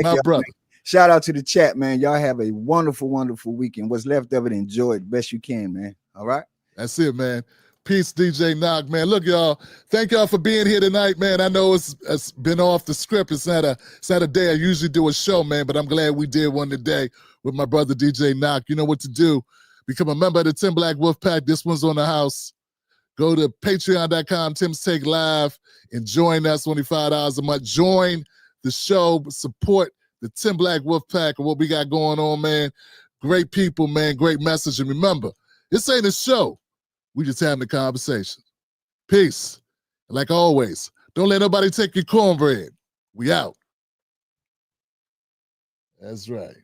My brother. Man. Shout out to the chat, man. Y'all have a wonderful, wonderful weekend. What's left of it, enjoy it best you can, man. All right? That's it, man. Peace, DJ Knock, man. Look, y'all, thank y'all for being here tonight, man. I know it's been off the script. It's not a day I usually do a show, man, but I'm glad we did one today with my brother DJ Knock. You know what to do. Become a member of the Tim Black Wolf Pack. This one's on the house. Go to patreon.com, Tim's Take Live, and join us, $25 a month. Join the show, support the Tim Black Wolf Pack and what we got going on, man. Great people, man, great message. And remember, this ain't a show. We just having a conversation. Peace. Like always, don't let nobody take your cornbread. We out. That's right.